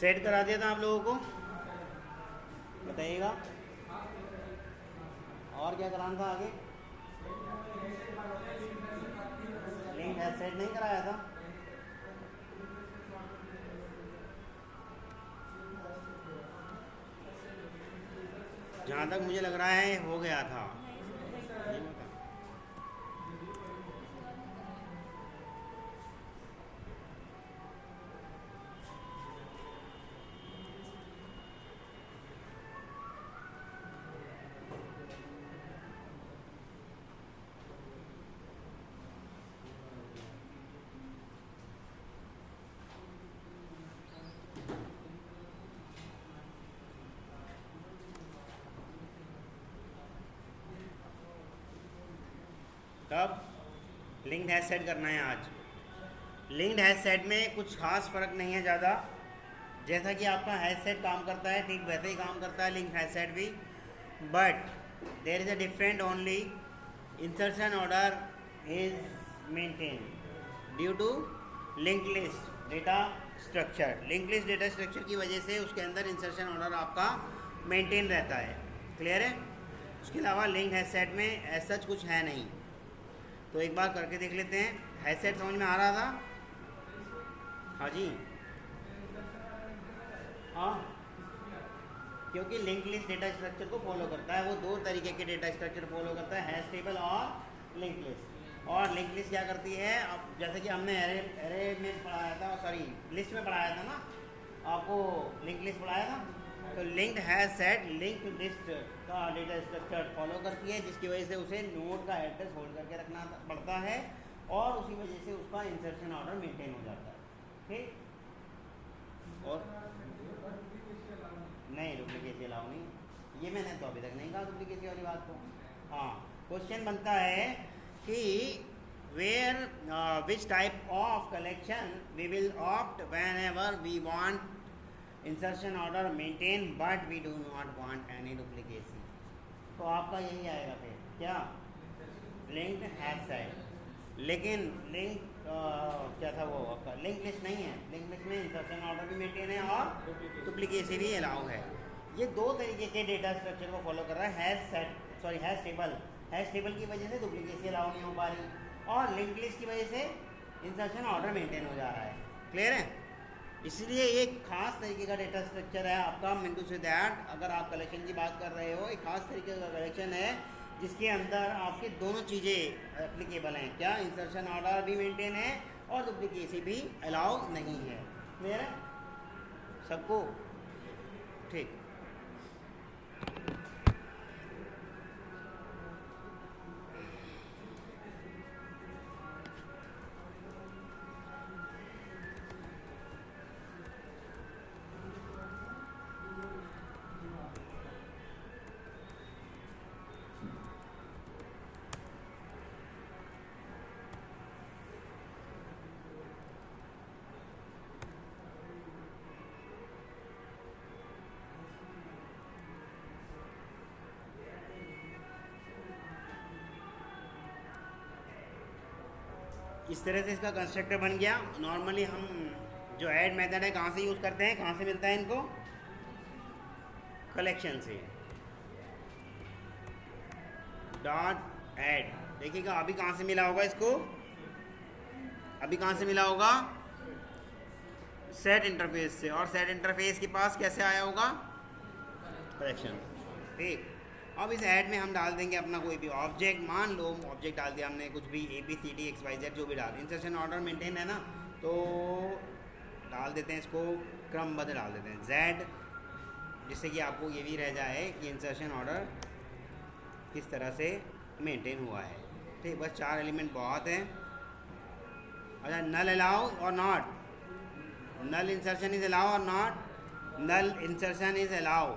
Set करा दिया था आप लोगों को, बताइएगा। और क्या कराना था आगे? लिंक हैज सेट नहीं कराया था? जहाँ तक मुझे लग रहा है हो गया था। नहीं हुआ था? तब लिंक्ड हैश सेट करना है आज। लिंक्ड हैश सेट में कुछ खास फ़र्क नहीं है ज़्यादा, जैसा कि आपका हैश सेट काम करता है ठीक वैसे ही काम करता है लिंक्ड हैश सेट भी, but there is a different only insertion order is maintain due to link list data structure. Link list data structure की वजह से उसके अंदर इंसर्शन ऑर्डर आपका मेंटेन रहता है। क्लियर है? उसके अलावा लिंक्ड हैश सेट में ऐसा कुछ है नहीं। तो एक बार करके देख लेते हैं। हैश सेट समझ में आ रहा था? हाँ जी, हाँ, क्योंकि लिंक लिस्ट डेटा स्ट्रक्चर को फॉलो करता है। वो दो तरीके के डेटा स्ट्रक्चर फॉलो करता है, हैश टेबल और लिंक लिस्ट। और लिंक लिस्ट क्या करती है, अब जैसे कि हमने एरे में पढ़ाया था, सॉरी लिस्ट में पढ़ाया था ना, आपको लिंक लिस्ट पढ़ाया था। तो linked hash set link list का डेटा स्ट्रक्चर फॉलो करती है, जिसकी वजह से उसे नोड का एड्रेस होल्ड करके रखना पड़ता है और उसी वजह से उसका इंसर्शन ऑर्डर मेंटेन हो जाता है। ठीक? और नहीं, डुप्लीकेसी अलाउ नहीं, ये मैंने तो अभी तक नहीं कहा डुप्लीकेसी वाली बात को। हाँ, क्वेश्चन बनता है कि where which type of collection we will opt whenever we want insertion order maintain but we do not want any duplicacy. तो आपका यही आएगा फिर क्या, लिंक्ड हैश सेट। लेकिन लिंक क्या था वो आपका, लिंक लिस्ट नहीं है। लिंक लिस्ट में इंसर्शन ऑर्डर भी मेंटेन है और डुप्लीकेसी भी अलाउ है। ये दो तरीके के डेटा स्ट्रक्चर को फॉलो कर रहा है hash set, sorry hash table. Hash table की वजह से डुप्लीकेसी अलाउ नहीं हो पा रही और लिंक लिस्ट की वजह से इंसर्शन ऑर्डर मेंटेन हो जा रहा है। क्लियर है? इसलिए एक खास तरीके का डेटा स्ट्रक्चर है आपका मिंटू से दैट। अगर आप कलेक्शन की बात कर रहे हो, एक खास तरीके का कलेक्शन है जिसके अंदर आपकी दोनों चीज़ें एप्लीकेबल हैं। क्या, इंसर्शन ऑर्डर भी मेंटेन है और डुप्लीकेसी भी अलाउ नहीं है। क्लियर है सबको? ठीक। इस तरह से इसका कंस्ट्रक्टर बन गया। नॉर्मली हम जो ऐड मेथड है कहाँ से यूज़ करते हैं, कहाँ से मिलता है इनको, कलेक्शन से। डॉट ऐड, देखिएगा अभी कहाँ से मिला होगा इसको, अभी कहाँ से मिला होगा, सेट इंटरफेस से। और सेट इंटरफेस के पास कैसे आया होगा, कलेक्शन। ठीक। अब इस ऐड में हम डाल देंगे अपना कोई भी ऑब्जेक्ट। मान लो ऑब्जेक्ट डाल दिया हमने कुछ भी, ABCD XYZ जो भी डाल, इंसर्शन ऑर्डर मेंटेन है ना, तो डाल देते हैं इसको क्रमबद्ध डाल देते हैं Z, जिससे कि आपको ये भी रह जाए कि इंसर्शन ऑर्डर किस तरह से मेंटेन हुआ है। ठीक, बस 4 एलिमेंट बहुत हैं। अच्छा, नल अलाउ और not, null insertion is allow और not, null insertion is allow.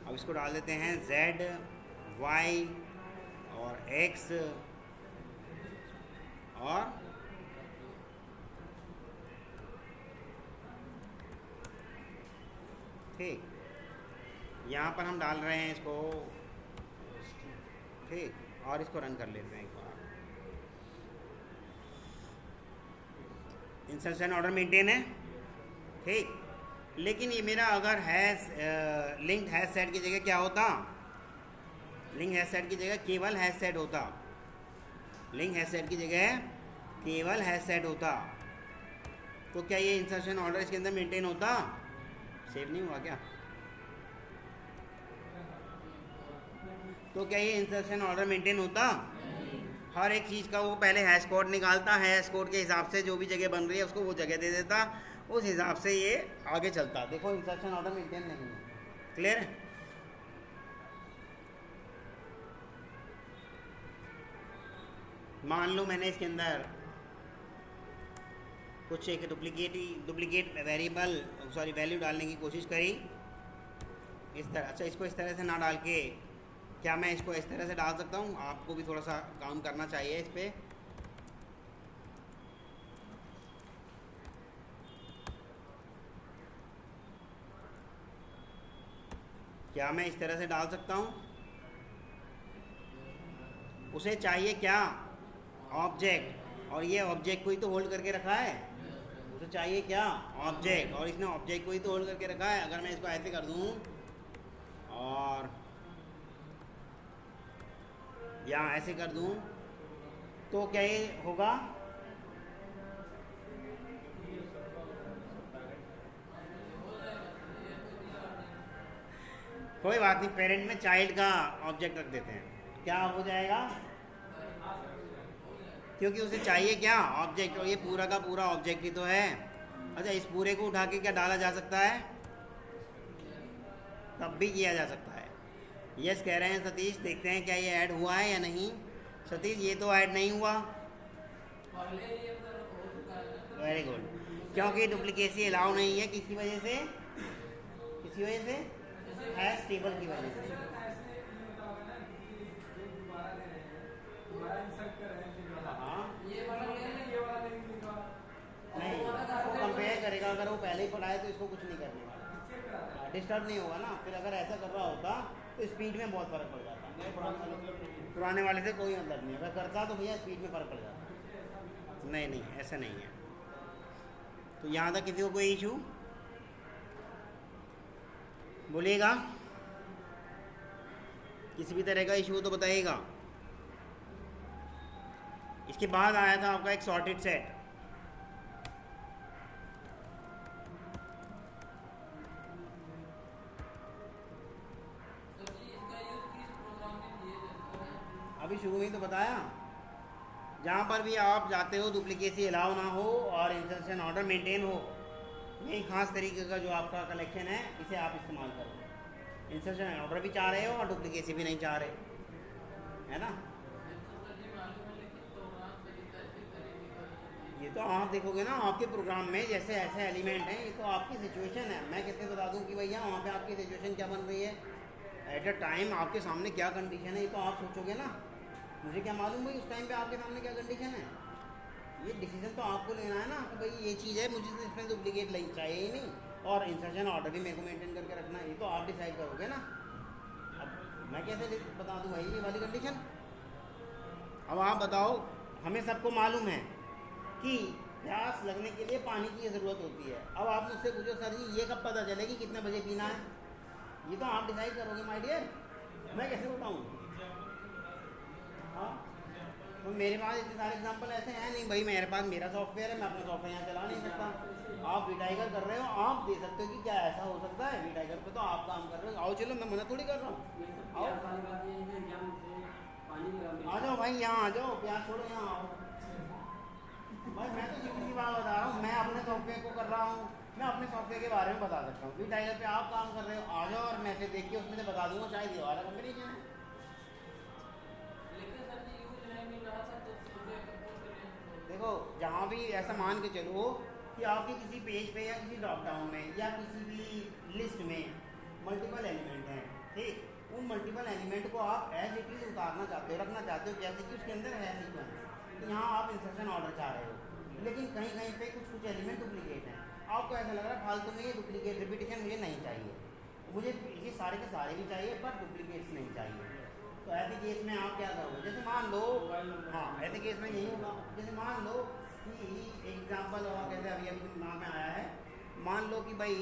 अब इसको डाल देते हैं Z, Y और X और ठीक, यहाँ पर हम डाल रहे हैं इसको। ठीक, और इसको रन कर लेते हैं एक बार। इंसर्शन ऑर्डर मेंटेन है, ठीक। लेकिन ये मेरा अगर हैज़ लिंक्ड हैज़ सेट की जगह क्या होता, लिंक हैज़ सेट की जगह केवल हैज़ सेट होता, लिंक हैज़ सेट की जगह केवल हैज़ सेट होता, तो क्या ये इंसर्शन ऑर्डर इसके अंदर मेंटेन होता? सेव नहीं हुआ क्या? तो क्या ये इंसर्शन ऑर्डर मेंटेन होता? हर एक चीज़ का वो पहले हैश कोड निकालता है, हैश कोड के हिसाब से जो भी जगह बन रही है उसको वो जगह दे देता, उस हिसाब से ये आगे चलता। देखो इंसर्शन ऑर्डर मेंटेन नहीं है। क्लियर है? मान लो मैंने इसके अंदर कुछ एक डुप्लीकेट वेरिएबल सॉरी वैल्यू डालने की कोशिश करी इस तरह। अच्छा, इसको इस तरह से ना डाल के क्या मैं इसको इस तरह से डाल सकता हूँ? आपको भी थोड़ा सा काम करना चाहिए इस पर। क्या मैं इस तरह से डाल सकता हूँ? उसे चाहिए क्या? ऑब्जेक्ट, और ये ऑब्जेक्ट को ही तो होल्ड करके रखा है। उसे चाहिए क्या? ऑब्जेक्ट, और इसने ऑब्जेक्ट को ही तो होल्ड करके रखा है। अगर मैं इसको ऐसे कर दूँ और या ऐसे कर दूँ तो क्या ये होगा? कोई बात नहीं, पेरेंट में चाइल्ड का ऑब्जेक्ट रख देते हैं, क्या हो जाएगा? क्योंकि उसे चाहिए क्या? ऑब्जेक्ट, और ये पूरा का पूरा ऑब्जेक्ट ही तो है। अच्छा, इस पूरे को उठा के क्या डाला जा सकता है? तब भी किया जा सकता है। यस कह रहे हैं सतीश, देखते हैं क्या ये ऐड हुआ है या नहीं। सतीश, ये तो ऐड नहीं हुआ। वेरी गुड, क्योंकि डुप्लीकेसी अलाउ नहीं है किसी वजह से, किसी वजह से हैश टेबल की वजह से। नहीं, वो कंपेयर करेगा। अगर वो पहले ही पढ़ा है तो इसको कुछ नहीं करने वाला, डिस्टर्ब नहीं होगा ना। फिर अगर ऐसा कर रहा होता तो स्पीड में बहुत फ़र्क पड़ जाता। मेरे पुराने वाले से कोई मतलब नहीं, अगर करता तो भैया स्पीड में फ़र्क पड़ जाता। नहीं नहीं, ऐसा नहीं है। तो यहाँ तक किसी को कोई इशू बोलिएगा? किसी भी तरह का इशू हो तो बताइएगा। इसके बाद आया था आपका एक सॉर्टेड सेट। अभी शुरू में ही तो बताया, जहाँ पर भी आप जाते हो डुप्लीकेसी अलाउ ना हो और इंसर्शन ऑर्डर मेंटेन हो, यही खास तरीके का जो आपका कलेक्शन है इसे आप इस्तेमाल करो। इंसर्शन ऑर्डर भी चाह रहे हो और डुप्लीकेसी भी नहीं चाह रहे, है ना? ये तो आप देखोगे ना आपके प्रोग्राम में, जैसे ऐसे एलिमेंट हैं, ये तो आपकी सिचुएशन है। मैं कैसे बता दूं कि भैया वहाँ पे आपकी सिचुएशन क्या बन रही है एट अ टाइम, आपके सामने क्या कंडीशन है, ये तो आप सोचोगे ना। मुझे क्या मालूम भाई उस टाइम पे आपके सामने क्या कंडीशन है? ये डिसीजन तो आपको लेना है ना कि भाई ये चीज़ है, मुझे तो इसमें डुप्लीकेट नहीं चाहिए ही नहीं, और इंसर्शन ऑर्डर भी मेरे को मेंटेन करके रखना है। ये तो आप डिसाइड करोगे ना। अब मैं कैसे बता दूँ भाई ये वाली कंडीशन? अब आप बताओ, हमें सबको मालूम है कि प्यास लगने के लिए पानी की ज़रूरत होती है। अब आप मुझसे पूछो सर जी ये कब पता चलेगी कितने बजे पीना है? ये तो आप डिसाइड करोगे माय डियर, मैं कैसे बताऊँ? हाँ, तो मेरे पास इतने सारे एग्जांपल ऐसे हैं नहीं भाई। मेरे पास मेरा सॉफ्टवेयर है, मैं अपना सॉफ्टवेयर यहाँ चला नहीं सकता। आप वीटाइगर कर रहे हो, आप दे सकते हो कि क्या ऐसा हो सकता है। वीटाइगर पे तो आप काम कर रहे हो। आओ चलो, मैं मना थोड़ी कर रहा हूँ। आओ आ जाओ भाई, यहाँ आ जाओ, प्यास छोड़ो, यहाँ आओ भाई। मैं तो सीधी सी बात बता रहा हूँ, मैं अपने सॉफ्टवेयर को कर रहा हूँ, मैं अपने सॉफ्टवेयर के बारे में बता सकता हूँ। वीटाइगर पे आप काम कर रहे हो, आ जाओ और मैं से देख के उसमें से बता दूंगा शायद ये वाला कॉम्बिनेशन है। देखो, जहाँ भी ऐसा मान के चलो कि आपके किसी पेज पे या किसी ड्रॉप डाउन में या किसी भी लिस्ट में मल्टीपल एलिमेंट हैं, ठीक, उन मल्टीपल एलिमेंट को आप एज इट इज उतारना चाहते हो, रखना चाहते हो, जैसे कि उसके अंदर है सीक्वेंस। तो यहाँ आप इंसर्शन ऑर्डर चाह रहे हो, लेकिन कहीं कहीं पे कुछ एलिमेंट डुप्लीकेट हैं। आपको ऐसा लग रहा है फालतू में ये डुप्लीकेट रिपीटेशन मुझे नहीं चाहिए, मुझे ये सारे के सारे भी चाहिए पर डुप्लीकेट्स नहीं चाहिए। तो ऐसे केस में आप क्या करोगे? जैसे मान लो, हाँ ऐसे केस में यही होगा। जैसे मान लो कि एग्जाम्पल और कैसे अभी अभी दिमाग में आया है, मान लो कि भाई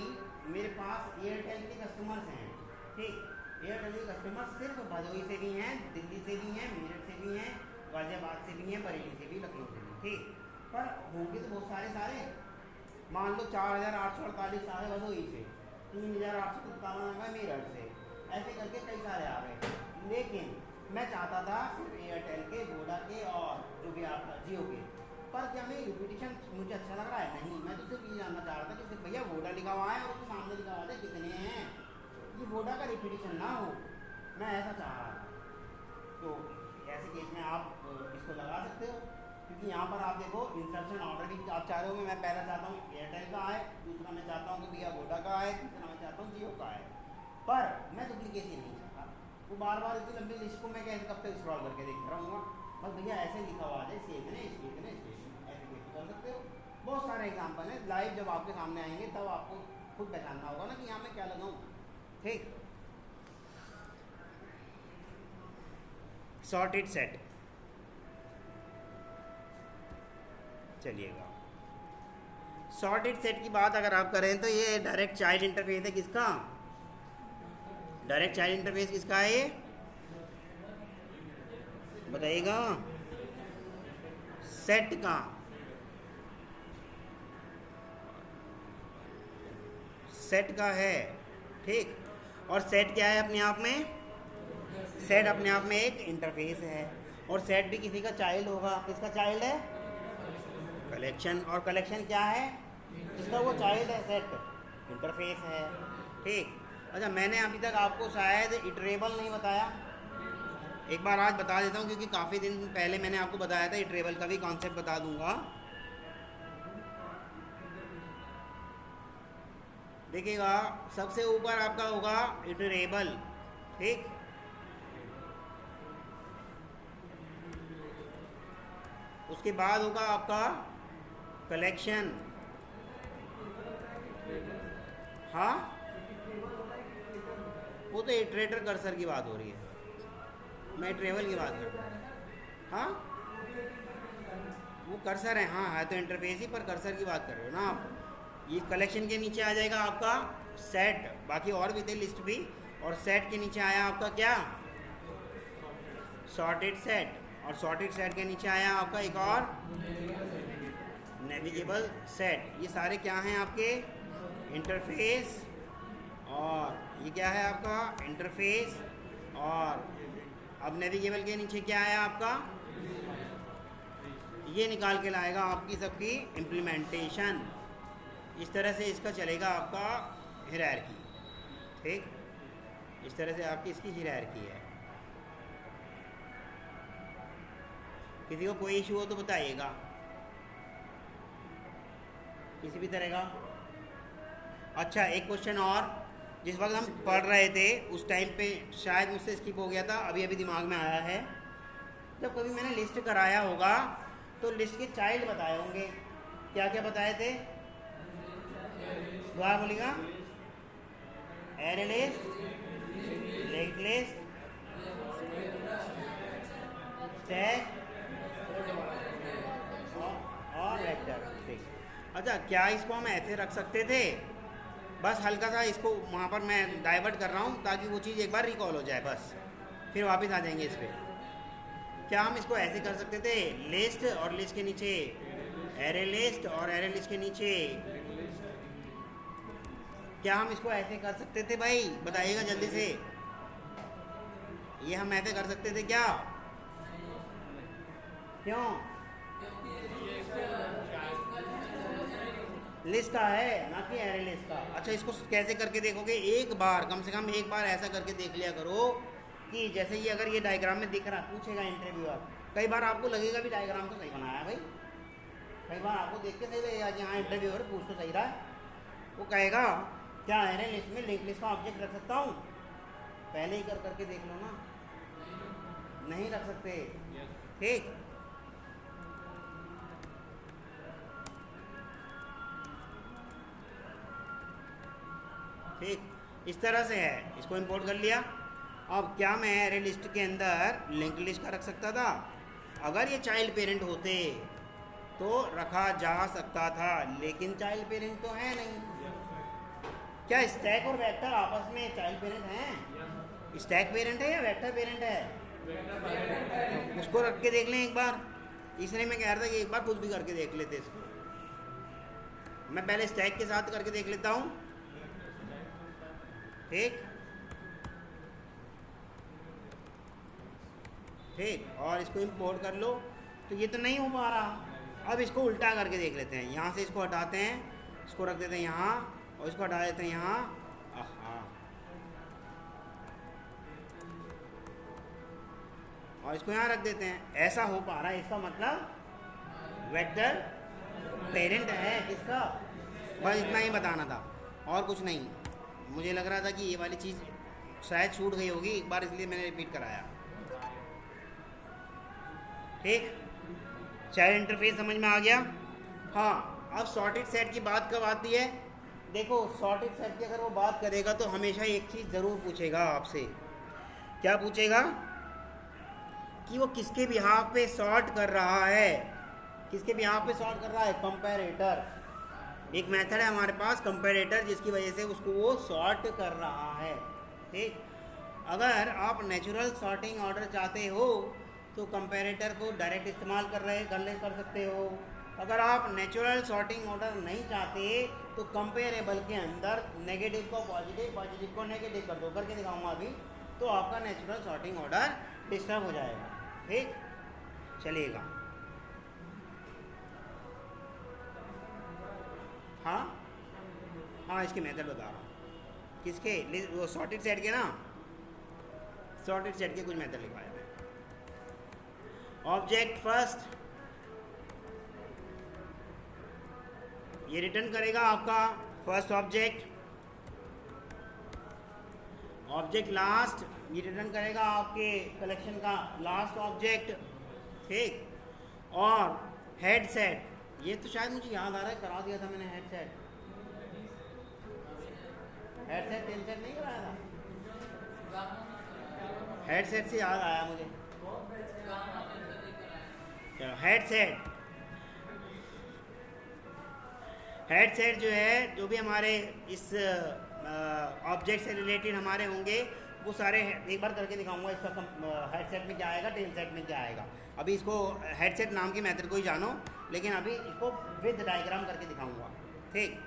मेरे पास एयरटेल के कस्टमर्स हैं, ठीक, एयरटेल के कस्टमर्स सिर्फ भदोही से भी हैं, दिल्ली से भी हैं, मेरठ से भी हैं, गाजियाबाद से भी हैं, बरेली से भी, लखनऊ से भी, ठीक, पर होंगे तो बहुत सारे मान लो 4848 सारे भदोही से, 3857 मेरठ से, ऐसे करके कई सारे आ गए। लेकिन मैं चाहता था सिर्फ एयरटेल के, वोडा के और जो भी आपका जियो के, पर क्या मैं रिपीटेशन मुझे अच्छा लग रहा है? नहीं, मैं तो सिर्फ ये जानना चाह रहा था कि सिर्फ भैया वोडा लिखा हुआ है और उसके सामने लिखा हुआ है कितने हैं, ये वोडा का रिपीटेशन ना हो, मैं ऐसा चाह रहा था। तो ऐसे केस में आप इसको लगा सकते हो, क्योंकि यहाँ पर आप देखो इंसर्शन ऑर्डर भी आप चाह रहे हो, मैं पहला चाहता हूँ एयरटेल का आए, दूसरा मैं चाहता हूँ कि भैया वोडा का आए, तीसरा मैं चाहता हूँ जियो का आए, पर मैं डुप्लीकेसी नहीं चाहता। वो बार बार इतनी लंबी लिस्ट को मैं कैसे कब तक स्क्रॉल करके देखता रहूँगा? बस भैया ऐसे लिखा हुआ है इसके इतने इसके इतने इसके इतने, ऐसे कैसे कर सकते हो? बहुत सारे एग्जाम्पल हैं, लाइव जब आपके सामने आएंगे तब आपको खुद पहचानना होगा ना कि यहाँ मैं क्या लगाऊँ, ठीक। सॉर्टेड सेट, चलिएगा सॉर्टेड सेट की बात अगर आप करें तो ये डायरेक्ट चाइल्ड इंटरफेस है किसका? डायरेक्ट चाइल्ड इंटरफेस किसका है ये बताइएगा? सेट का। सेट का है, ठीक। और सेट क्या है अपने आप में? सेट अपने आप में एक इंटरफेस है, और सेट भी किसी का चाइल्ड होगा। किसका चाइल्ड है? कलेक्शन। और कलेक्शन क्या है? जिसका वो चाइल्ड है, सेट इंटरफेस है, ठीक। अच्छा, मैंने अभी तक आपको शायद इटरेबल नहीं बताया, एक बार आज बता देता हूँ, क्योंकि काफ़ी दिन पहले मैंने आपको बताया था। इटरेबल का भी कॉन्सेप्ट बता दूंगा। देखिएगा, सबसे ऊपर आपका होगा इटरेबल, ठीक। उसके बाद होगा आपका कलेक्शन, हाँ, वो तो इटरेटर कर्सर की बात हो रही है, मैं ट्रेवल की बात कर रहा हूँ। हाँ, वो कर्सर है, हाँ है तो इंटरफेस ही, पर कर्सर की बात कर रहे हो ना आप। ये कलेक्शन के नीचे आ जाएगा आपका सेट, बाकी और भी थे लिस्ट भी, और सेट के नीचे आया आपका क्या? Sorted set. और सॉर्टेड सेट के नीचे आया आपका एक और नेविगेबल सेट। ये सारे क्या हैं आपके? इंटरफेस। और ये क्या है आपका? इंटरफेस। और अब नेविगेबल के नीचे क्या आया आपका? ये निकाल के लाएगा आपकी सबकी इम्प्लीमेंटेशन। इस तरह से इसका चलेगा आपका हायरार्की, ठीक। इस तरह से आपकी इसकी हायरार्की है। किसी को कोई इशू हो तो बताइएगा, किसी भी तरह का। अच्छा, एक क्वेश्चन और, जिस वक्त हम पढ़ रहे थे उस टाइम पे शायद मुझसे स्किप हो गया था, अभी अभी दिमाग में आया है। जब कभी मैंने लिस्ट कराया होगा तो लिस्ट के चाइल्ड बताए होंगे। क्या क्या बताए थे? दोबारा बोलिएगा। Array list, linked list, stack और वेक्टर, ठीक। अच्छा, क्या इसको हम ऐसे रख सकते थे? बस हल्का सा इसको वहाँ पर मैं डाइवर्ट कर रहा हूँ ताकि वो चीज़ एक बार रिकॉल हो जाए, बस फिर वापस आ जाएंगे इस पर। क्या हम इसको ऐसे कर सकते थे? लिस्ट और लिस्ट के नीचे एरे लिस्ट और एरे लिस्ट के नीचे, क्या हम इसको ऐसे कर सकते थे भाई? बताइएगा जल्दी से। ये हम ऐसे कर सकते थे क्या? क्यों? लिस्ट का है ना कि एरे लिस्ट का। अच्छा, इसको कैसे करके देखोगे? एक बार, कम से कम एक बार ऐसा करके देख लिया करो कि जैसे ये अगर ये डायग्राम में दिख रहा, पूछेगा इंटरव्यूअर, कई बार आपको लगेगा भी डायग्राम तो सही बनाया भाई, कई बार आपको देख के सही लगेगा कि हाँ इंटरव्यूअर पूछ तो सही रहा है। वो कहेगा क्या एरे लिस्ट में लिंक लिस्ट का ऑब्जेक्ट रख सकता हूँ? पहले ही कर करके देख लो ना, नहीं रख सकते, ठीक। ठीक, इस तरह से है। इसको इंपोर्ट कर लिया। अब क्या मैं एरे लिस्ट के अंदर लिंक लिस्ट का रख सकता था? अगर ये चाइल्ड पेरेंट होते तो रखा जा सकता था, लेकिन चाइल्ड पेरेंट तो है नहीं। क्या स्टैक और वेक्टर आपस में चाइल्ड पेरेंट हैं? स्टैक पेरेंट है या वेक्टर पेरेंट है? उसको रख के देख लें एक बार। इसलिए मैं कह रहा था कि एक बार खुद भी करके देख लेते इसको। मैं पहले स्टैक के साथ करके देख लेता हूँ, ठीक ठीक, और इसको इंपोर्ट कर लो। तो ये तो नहीं हो पा रहा। अब इसको उल्टा करके देख लेते हैं। यहाँ से इसको हटाते हैं, इसको रख देते हैं यहाँ, और इसको हटा देते हैं यहाँ। और इसको यहाँ रख देते हैं। ऐसा हो पा रहा है, इसका मतलब वेक्टर पेरेंट है किसका? बस इतना ही बताना था और कुछ नहीं। मुझे लग रहा था कि ये वाली चीज़ शायद छूट गई होगी एक बार, इसलिए मैंने रिपीट कराया। ठीक, चाइल्ड इंटरफेस समझ में आ गया? हाँ, अब सॉर्टेड सेट की बात कब आती है? देखो, सॉर्टेड सेट की अगर वो बात करेगा तो हमेशा एक चीज़ ज़रूर पूछेगा आपसे। क्या पूछेगा? कि वो किसके बिहाफ पे सॉर्ट कर रहा है। किसके बिहाफ पे सॉर्ट कर रहा है? कंपैरेटर। एक मेथड है हमारे पास कंपैरेटर, जिसकी वजह से उसको वो सॉर्ट कर रहा है। ठीक, अगर आप नेचुरल सॉर्टिंग ऑर्डर चाहते हो तो कंपैरेटर को डायरेक्ट इस्तेमाल कर सकते हो। अगर आप नेचुरल सॉर्टिंग ऑर्डर नहीं चाहते तो कंपेरेबल के अंदर नेगेटिव को पॉजिटिव, पॉजिटिव को नेगेटिव कर दो, करके दिखाऊंगा अभी। तो आपका नेचुरल सॉर्टिंग ऑर्डर डिस्टर्ब हो जाएगा। ठीक, चलिएगा। हाँ हाँ, इसके मेथड बता रहा हूँ। किसके? वो सॉर्टेड सेट के ना, सॉर्टेड सेट के कुछ मेथड लिखवाए हैं। ऑब्जेक्ट फर्स्ट, ये रिटर्न करेगा आपका फर्स्ट ऑब्जेक्ट। ऑब्जेक्ट लास्ट, ये रिटर्न करेगा आपके कलेक्शन का लास्ट ऑब्जेक्ट। ठीक, और हेड सेट, ये तो शायद मुझे याद आ रहा है, करा दिया था मैंने head set. Head set tail set नहीं कराया था? हेड सेट से याद आया मुझे। चलो, हेड सेट, हेड सेट जो है, जो भी हमारे इस ऑब्जेक्ट से रिलेटेड हमारे होंगे वो सारे एक बार करके दिखाऊंगा। इसका हेड सेट में क्या आएगा, टेल सेट में क्या आएगा। अभी इसको हेड सेट नाम की मेथड को ही जानो, लेकिन अभी इसको विद डायग्राम करके दिखाऊंगा। ठीक,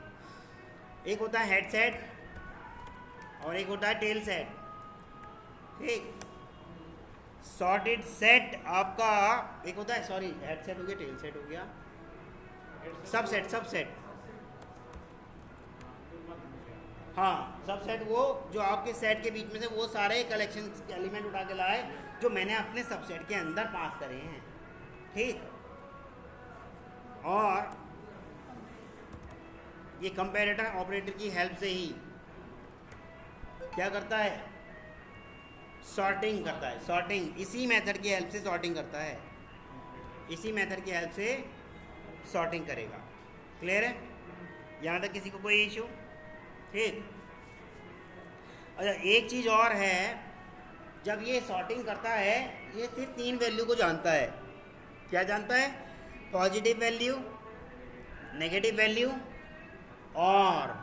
एक होता है हेड सेट और एक होता है टेल सेट। ठीक, सॉर्टेड सेट आपका एक होता है, सॉरी हेड सेट हो गया, टेल सेट हो गया, सबसेट, सबसेट। हाँ, सबसेट वो जो आपके सेट के बीच में से वो सारे कलेक्शन के एलिमेंट उठा के लाए जो मैंने अपने सबसेट के अंदर पास करे हैं। ठीक, और ये कंपैरेटर ऑपरेटर की हेल्प से ही क्या करता है? सॉर्टिंग करता है। सॉर्टिंग इसी मेथड की हेल्प से सॉर्टिंग करता है, इसी मेथड की हेल्प से सॉर्टिंग करेगा। क्लियर है? यहाँ तक किसी को कोई इशू? ठीक, अच्छा, एक चीज़ और है, जब ये सॉर्टिंग करता है ये सिर्फ 3 वैल्यू को जानता है। क्या जानता है? पॉजिटिव वैल्यू, नेगेटिव वैल्यू और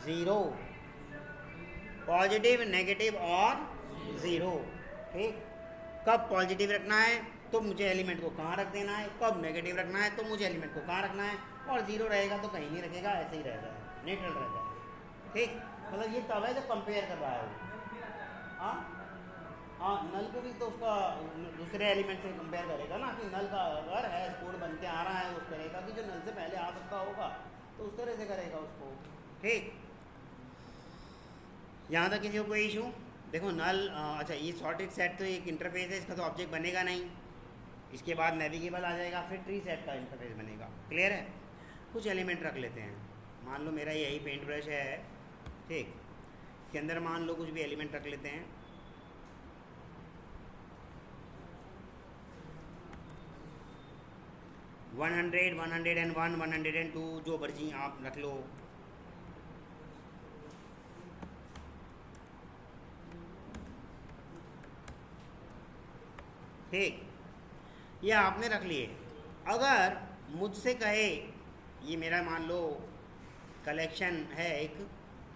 ज़ीरो। पॉजिटिव, नेगेटिव और ज़ीरो। ठीक, कब पॉजिटिव रखना है तो मुझे एलिमेंट को कहाँ रख देना है, कब नेगेटिव रखना है तो मुझे एलिमेंट को कहाँ रखना है, और ज़ीरो रहेगा तो कहीं नहीं रखेगा, ऐसे ही रहेगा, न्यूट्रल रह जाएगा। ठीक, मतलब ये तब है जब कंपेयर कर रहा है वो। हाँ हाँ, नल को भी तो उसका दूसरे एलिमेंट से कंपेयर करेगा ना, कि नल का अगर है कोड बनते आ रहा है उस तरह का कि जो नल से पहले आ सकता होगा तो उस तरह से करेगा उसको। ठीक, यहाँ तक किसी को कोई इशू? देखो नल, अच्छा, ये सॉर्टेड सेट तो एक इंटरफेस है, इसका तो ऑब्जेक्ट बनेगा नहीं। इसके बाद नेविगेबल आ जाएगा, फिर ट्री सेट का इंटरफेस बनेगा। क्लियर है? कुछ एलिमेंट रख लेते हैं। मान लो मेरा यही पेंट ब्रश है, ठीक, इसके अंदर मान लो कुछ भी एलिमेंट रख लेते हैं। वन 101, 102, जो मर्जी आप रख लो। ठीक, ये आपने रख लिए। अगर मुझसे कहे, ये मेरा मान लो कलेक्शन है एक,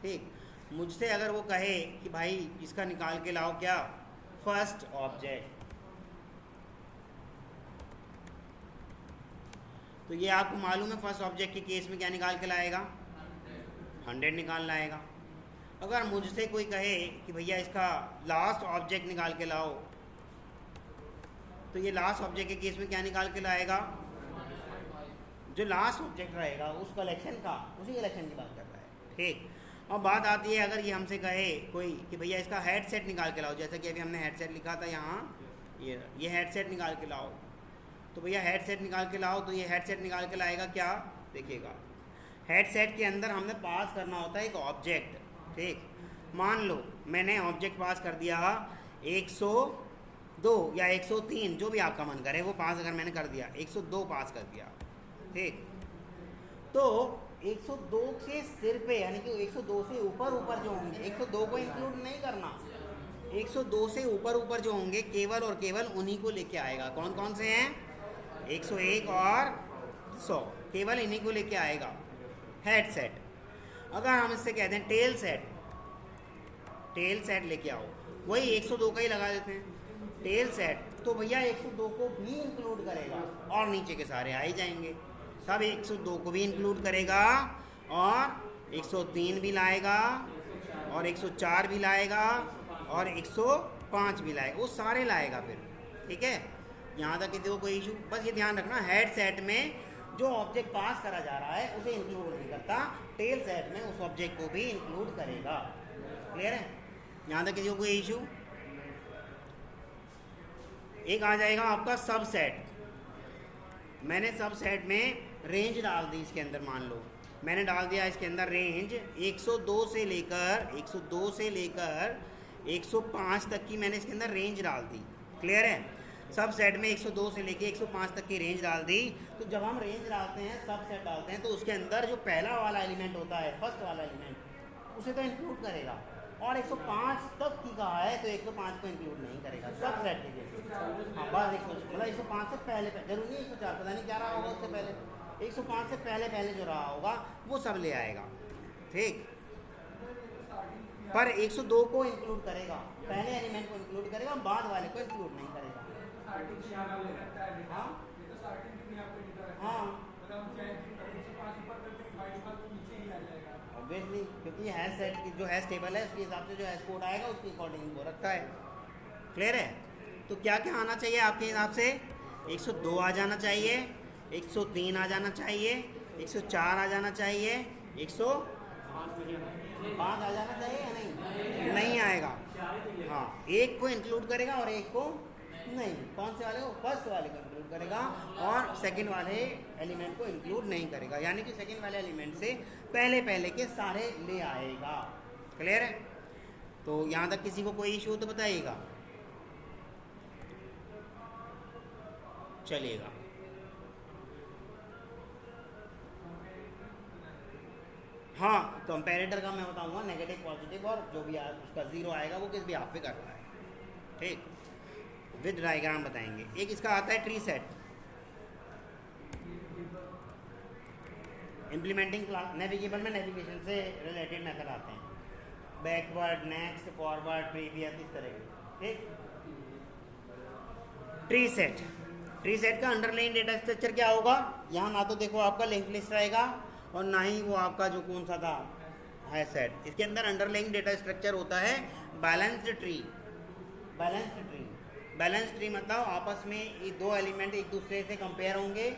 ठीक, मुझसे अगर वो कहे कि भाई इसका निकाल के लाओ क्या, फर्स्ट ऑब्जेक्ट, तो ये आपको मालूम है फर्स्ट ऑब्जेक्ट के केस में क्या निकाल के लाएगा, 100 निकाल लाएगा। अगर मुझसे कोई कहे कि भैया इसका लास्ट ऑब्जेक्ट निकाल के लाओ, तो ये लास्ट ऑब्जेक्ट के केस में क्या निकाल के लाएगा, जो लास्ट ऑब्जेक्ट रहेगा उस कलेक्शन का, उसी कलेक्शन की बात कर रहा है, ठीक। और बात आती है अगर ये हमसे कहे कोई कि भैया इसका हेड सेट निकाल के लाओ, जैसा कि अभी हमने हेड सेट लिखा था यहाँ, ये हेड सेट निकाल के लाओ, तो भैया हेड सेट निकाल के लाओ, तो ये हेड सेट निकाल के लाएगा क्या, देखिएगा हेड सेट के अंदर हमने पास करना होता है एक ऑब्जेक्ट, ठीक। मान लो मैंने ऑब्जेक्ट पास कर दिया 102 या 103, जो भी आपका मन करे वो पास अगर मैंने कर दिया, 102 पास कर दिया, ठीक। तो 102 के सिर पे यानी कि 102 से ऊपर ऊपर जो होंगे, 102 को इंक्लूड नहीं करना, 102 से ऊपर ऊपर जो होंगे केवल और केवल उन्हीं को लेके आएगा। कौन कौन से हैं, 101 और 100, केवल इन्हीं को लेके आएगा हेड सेट। अगर हम इससे कहते हैं टेल सेट, टेल सेट लेके आओ, वही 102 का ही लगा देते हैं टेल सेट, तो भैया 102 को भी इंक्लूड करेगा और नीचे के सारे आ ही जाएंगे, सब 102 को भी इंक्लूड करेगा और 103 भी लाएगा और 104 भी लाएगा और 105 भी लाएगा, वो सारे लाएगा फिर, ठीक है। यहाँ तक किसी को कोई इशू, बस ये ध्यान रखना हेड सेट में जो ऑब्जेक्ट पास करा जा रहा है उसे इंक्लूड नहीं करता, टेल सेट में उस ऑब्जेक्ट को भी इंक्लूड करेगा। क्लियर है, यहाँ तक किसी को कोई इशू। एक आ जाएगा आपका सब सेट। मैंने सब सेट में रेंज डाल दी, इसके अंदर मान लो मैंने डाल दिया इसके अंदर रेंज 102 से लेकर 105 तक की मैंने इसके अंदर रेंज डाल दी। क्लियर है, सब सेट में 102 से लेकर 105 तक की रेंज डाल दी। तो जब हम रेंज डालते हैं, सब सेट डालते हैं, तो उसके अंदर जो पहला वाला एलिमेंट होता है, फर्स्ट वाला एलिमेंट, उसे तो इंक्लूड करेगा, और 105 तक की कहा है तो 105 को इंक्लूड नहीं करेगा सब सेट के जैसे। हाँ बस 105 से पहले जरूरी नहीं 104, पता नहीं क्या रहा होगा उससे पहले, 105 से पहले जो रहा होगा वो सब ले आएगा, ठीक। पर 102 को इंक्लूड करेगा, पहले एलिमेंट को इंक्लूड करेगा, बाद वाले को इंक्लूड नहीं करेगा। हाँ ऑब्वियसली, क्योंकि हैश सेट की जो हैश टेबल है उसके हिसाब से जो हैश कोड आएगा उसके अकॉर्डिंग वो रखता है। क्लियर है, तो क्या क्या आना चाहिए आपके हिसाब से, 102 आ जाना चाहिए, 103 आ जाना चाहिए, 104 आ जाना चाहिए, 105 आ जाना चाहिए या नहीं, नहीं आएगा। हाँ, एक को इंक्लूड करेगा और एक को नहीं। कौन से वाले को, फर्स्ट वाले को इंक्लूड करेगा और सेकंड वाले एलिमेंट को इंक्लूड नहीं करेगा, यानी कि सेकंड वाले एलिमेंट से पहले के सारे ले आएगा। क्लियर है, तो यहाँ तक किसी को कोई इशू तो बताइएगा, चलिएगा। हाँ, कंपैरेटर का मैं बताऊंगा, नेगेटिव पॉजिटिव और जो भी उसका जीरो आएगा वो किस भी आप पे कर रहा है, ठीक, विद डायग्राम बताएंगे। एक इसका आता है tree set, implementing class navigable में नेविगेशन से रिलेटेड मेथड आते हैं, बैकवर्ड, नेक्स्ट, फॉरवर्ड, प्रीवियस, इस तरह के, ठीक। ट्री सेट का अंडरलाइन डेटा स्ट्रक्चर क्या होगा, यहाँ ना तो देखो आपका लिंक लिस्ट रहेगा और ना ही वो आपका जो कौन सा था है सेट। इसके अंदर अंडरलाइन डेटा स्ट्रक्चर होता है बैलेंस्ड ट्री। बैलेंस ट्री मतलब आपस में ये दो एलिमेंट एक दूसरे से कंपेयर होंगे,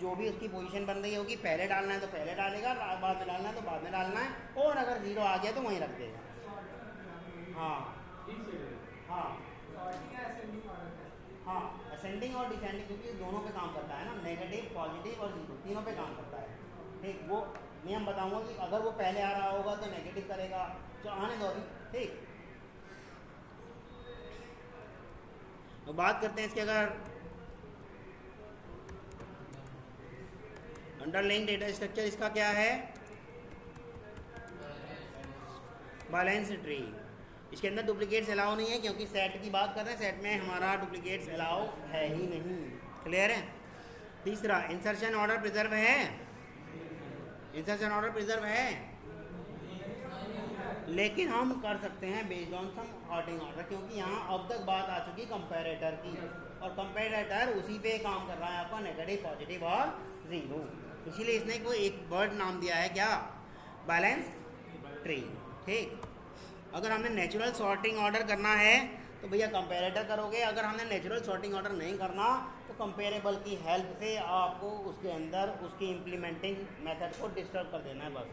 जो भी उसकी पोजीशन बन रही होगी, पहले डालना है तो पहले डालेगा, बाद में डालना है तो बाद में डालना है, और अगर जीरो आ गया तो वहीं रख देगा। हाँ, असेंडिंग और डिसेंडिंग, क्योंकि दोनों पे काम करता है ना, नेगेटिव, पॉजिटिव और जीरो तीनों पे काम करता है, ठीक। वो नियम बताऊंगा कि अगर वो पहले आ रहा होगा तो नेगेटिव करेगा, तो आने दो अभी, ठीक। तो बात करते हैं इसके, अगर अंडरलाइन डेटा स्ट्रक्चर इसका क्या है, बैलेंस ट्री। इसके अंदर डुप्लीकेट्स अलाउ नहीं है, क्योंकि सेट की बात कर रहे हैं, सेट में हमारा डुप्लीकेट्स अलाउ है ही नहीं। क्लियर है, तीसरा, इंसर्शन ऑर्डर प्रिजर्व है, इंसर्शन ऑर्डर प्रिजर्व है, लेकिन हम कर सकते हैं based on some sorting order, क्योंकि यहाँ अब तक बात आ चुकी कंपैरेटर की, और कंपैरेटर उसी पे काम कर रहा है आपका, नेगेटिव, पॉजिटिव और जीरो। इसीलिए इसने कोई एक वर्ड नाम दिया है क्या, बैलेंस ट्री। ठीक, अगर हमने नेचुरल सॉर्टिंग ऑर्डर करना है तो भैया कंपैरेटर करोगे, अगर हमने नेचुरल सॉर्टिंग ऑर्डर नहीं करना तो कंपेरेबल की हेल्प से आपको उसके अंदर उसकी इम्प्लीमेंटिंग मेथड को डिस्टर्ब कर देना है बस।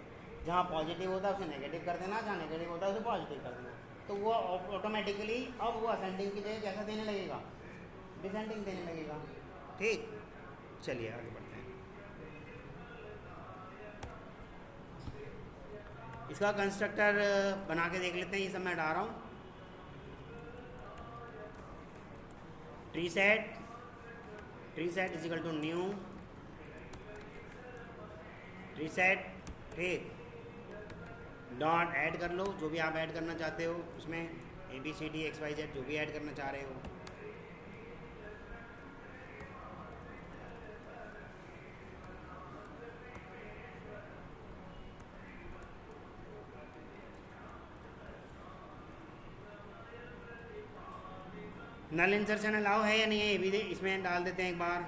जहाँ पॉजिटिव होता है उसे नेगेटिव कर देना, जहाँ नेगेटिव होता है उसे पॉजिटिव कर देना, तो वो ऑटोमेटिकली अब वो असेंडिंग की जगह कैसा देने लगेगा, डिसेंडिंग देने लगेगा। ठीक, चलिए आगे बढ़ते हैं। इसका कंस्ट्रक्टर बना के देख लेते हैं, ये सब मैं हटा रहा हूँ। Tree set is equal to new tree set, ठीक, डॉट ऐड कर लो जो भी आप ऐड करना चाहते हो उसमें, ABCD XYZ जो भी ऐड करना चाह रहे हो। नल इंसर्शन अलाउ है या नहीं है, ये भी इसमें डाल देते हैं एक बार।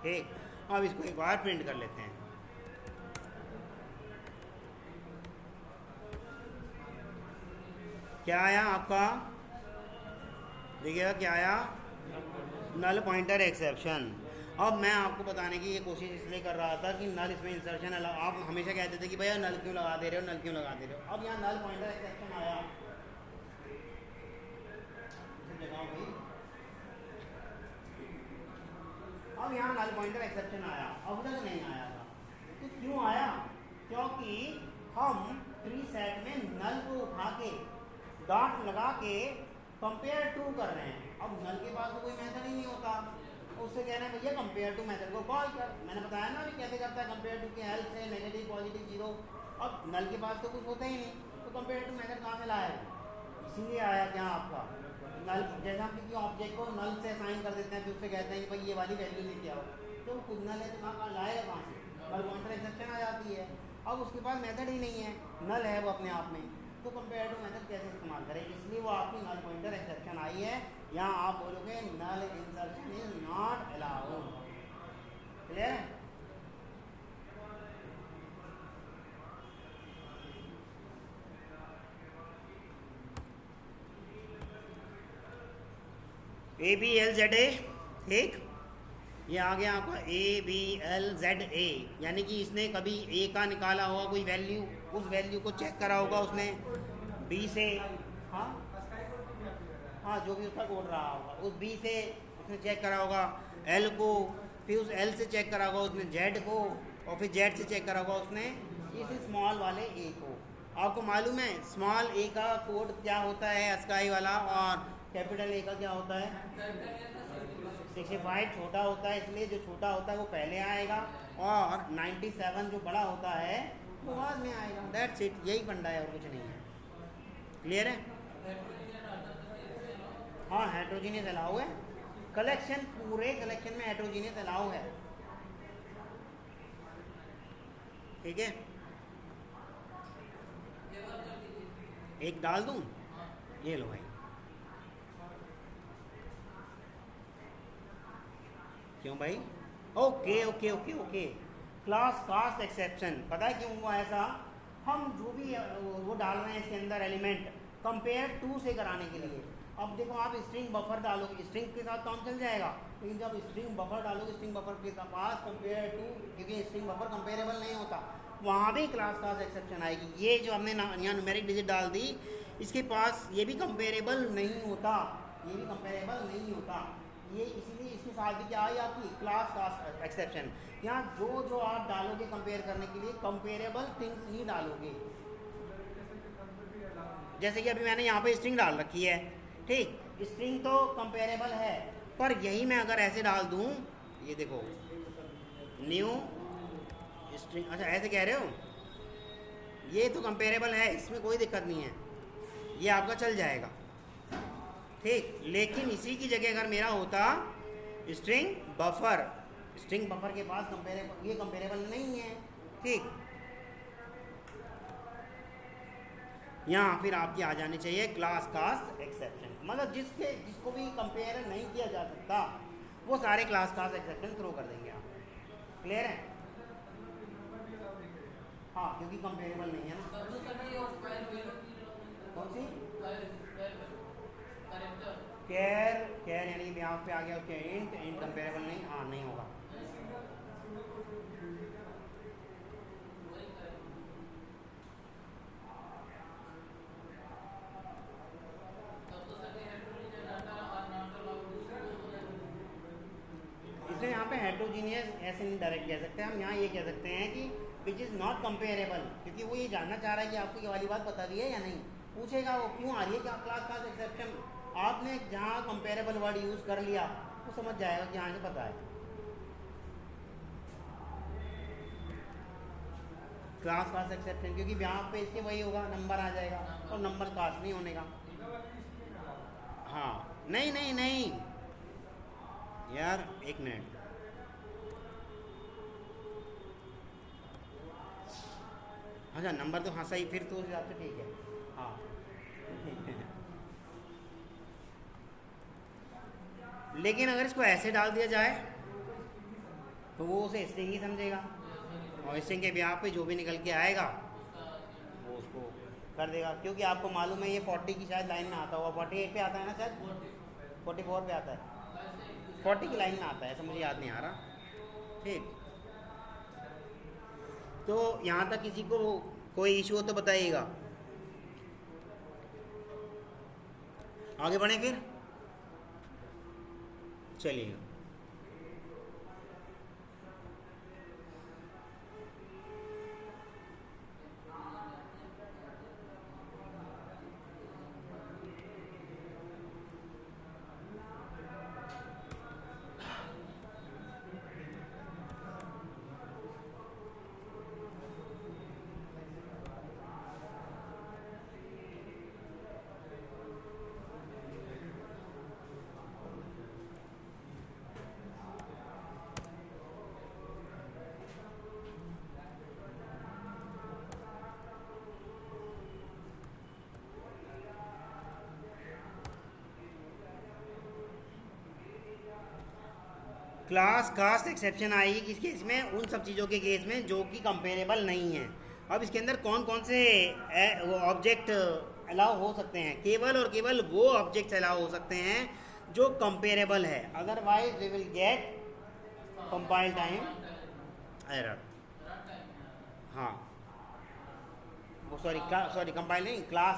ठीक, अब इसको एक बार प्रिंट कर लेते हैं। क्या आया आपका, देखिएगा क्या आया, नल पॉइंटर एक्सेप्शन। अब मैं आपको बताने की ये कोशिश इसलिए कर रहा था कि नल इसमें इंसर्शन अलाउ, आप हमेशा कहते थे कि भैया नल क्यों लगा दे रहे हो, नल क्यों लगा दे रहे हो। अब यहाँ नल पॉइंटर एक्सेप्शन आया, अब यहाँ नल पॉइंटर एक्सेप्शन आया, अब तक नहीं आया था। तो क्यों आया, क्योंकि हम ट्री सेट में नल को उठा के डॉट लगा के कंपेयर टू कर रहे हैं। अब नल के पास तो कोई मेथड ही नहीं होता, उससे कहना है भैया कंपेयर टू मेथड को कॉल कर। मैंने बताया ना भी कैसे करता है, कंपेयर टू की हेल्प से, नेगेटिव, पॉजिटिव, जीरो। अब नल के पास तो कुछ होता ही नहीं, तो कंपेयर टू मेथड कहाँ से लाया, इसीलिए आया क्या आपका नल। जैसे हम किसी ऑब्जेक्ट को नल से असाइन कर देते हैं, फिर उससे कहते हैं कि भाई ये वाली वैल्यू लेके आओ, तो खुद नल है तो कहाँ लाएगा, कहाँ से, नल पॉइंटर एक्सेप्शन आ जाती है। अब उसके पास मेथड ही नहीं है, नल है वो अपने आप में, तो कंपेयर टू मेथड कैसे इस्तेमाल करें, इसलिए वो आपकी नल पॉइंटर एक्सेप्शन आई है। यहाँ आप बोलोगे null insertion is not allowed, clear है। ABLZA, ठीक, ये आ गया आपका ABLZA, यानी कि इसने कभी A का निकाला होगा कोई वैल्यू, उस वैल्यू को चेक करा होगा उसने B से, हाँ हाँ जो भी उसका कोड रहा होगा, उस B से उसने चेक करा होगा L को, फिर उस L से चेक करा होगा उसने Z को, और फिर Z से चेक करा होगा उसने इस स्मॉल वाले A को। आपको मालूम है स्मॉल A का कोड क्या होता है, अस्काई वाला, और कैपिटल A का क्या होता है 65, छोटा होता है, इसलिए जो छोटा होता है वो पहले आएगा, और 97 जो बड़ा होता है वो बाद में आएगा। दैट्स इट, यही फंडा है और कुछ नहीं है, क्लियर है। हाँ हेट्रोजीनियस अलाउ है, कलेक्शन पूरे कलेक्शन में हेट्रोजीनियस अलाउ है, ठीक है। एक डाल दूं, ये लो भाई, क्यों भाई, okay okay okay okay. Class cast exception, पता है क्यों हुआ ऐसा, हम जो भी वो डाल रहे हैं इसके अंदर एलिमेंट कंपेयर टू से कराने के लिए। अब देखो आप स्ट्रिंग बफर डालोगे, स्ट्रिंग के साथ काम चल जाएगा, लेकिन जब स्ट्रिंग बफर डालोगे, स्ट्रिंग बफर के पास कंपेयर टू, क्योंकि स्ट्रिंग बफर कंपेरेबल नहीं होता, वहाँ भी क्लास कास्ट एक्सेप्शन आएगी। ये जो हमने यहाँ न्यूमेरिक डिजिट डाल दी, इसके पास ये भी कंपेरेबल नहीं होता, ये भी कंपेरेबल नहीं होता, ये इसीलिए इसके साथ भी क्या आई आपकी क्लास कास्ट एक्सेप्शन। यहाँ जो जो आप डालोगे कंपेयर करने के लिए कंपेरेबल थिंग्स ही डालोगे। जैसे कि अभी मैंने यहाँ पे स्ट्रिंग डाल रखी है, ठीक, स्ट्रिंग तो कंपेरेबल है, पर यही मैं अगर ऐसे डाल दूँ, ये देखो न्यू स्ट्रिंग, अच्छा ऐसे कह रहे हो, ये तो कंपेरेबल है, इसमें कोई दिक्कत नहीं है, ये आपका चल जाएगा, ठीक। लेकिन इसी की जगह अगर मेरा होता स्ट्रिंग बफर, स्ट्रिंग बफर के पास कंपेरेबल, ये कंपेरेबल नहीं है, ठीक। यहाँ फिर आपकी आ जानी चाहिए क्लास कास्ट एक्सेप्शन, मतलब जिसको भी कंपेयर नहीं किया जा सकता वो सारे क्लास कास्ट एक्सेप्शन थ्रो कर देंगे आप। क्लियर है? हाँ, क्योंकि कंपेरेबल नहीं है ना। कौन सी? कैर यानी कि यहाँ पे आ गया उसके इंट कंपेरेबल नहीं, हाँ नहीं होगा। इसलिए यहाँ पे हेट्रोजीनियस ऐसे नहीं डायरेक्ट कह सकते हम, यहाँ ये कह सकते हैं कि विच इज़ नॉट कंपेरेबल, क्योंकि वो ये जानना चाह रहा है कि आपको ये वाली बात पता भी है या नहीं। पूछेगा वो क्यों आ रही है, क्या क्लास कास्ट एक्सेप्शन। आपने जहाँ कंपेरेबल वर्ड यूज़ कर लिया वो समझ जाएगा कि यहाँ से पता है क्लास कास्ट एक्सेप्शन, क्योंकि यहाँ पे इसके वही होगा, नंबर आ जाएगा और नंबर कास्ट नहीं होने का। हाँ नहीं नहीं नहीं यार, एक मिनट, अच्छा नंबर तो हाँ सही, फिर तो उस हिसाब से ठीक है। हाँ लेकिन अगर इसको ऐसे डाल दिया जाए तो वो उसे स्ट्रिंग ही समझेगा, और स्ट्रिंग के ब्याह पे जो भी निकल के आएगा वो उसको कर देगा, क्योंकि आपको मालूम है ये 40 की शायद लाइन में आता होगा, 48 पे आता है ना शायद, 44 पे आता है, 40 की लाइन में आता है, ऐसा मुझे याद नहीं आ रहा, ठीक। तो यहाँ तक किसी को कोई इशू हो तो बताइएगा, आगे बढ़े फिर, चलिए। क्लास कास्ट एक्सेप्शन आएगी किस केस में? उन सब चीज़ों के केस में जो कि कंपेरेबल नहीं है। अब इसके अंदर कौन कौन से ऑब्जेक्ट अलाउ हो सकते हैं? केवल और केवल वो ऑब्जेक्ट्स अलाउ हो सकते हैं जो कंपेरेबल है, otherwise we will get compile time error. हाँ वो सॉरी कंपाइल नहीं, class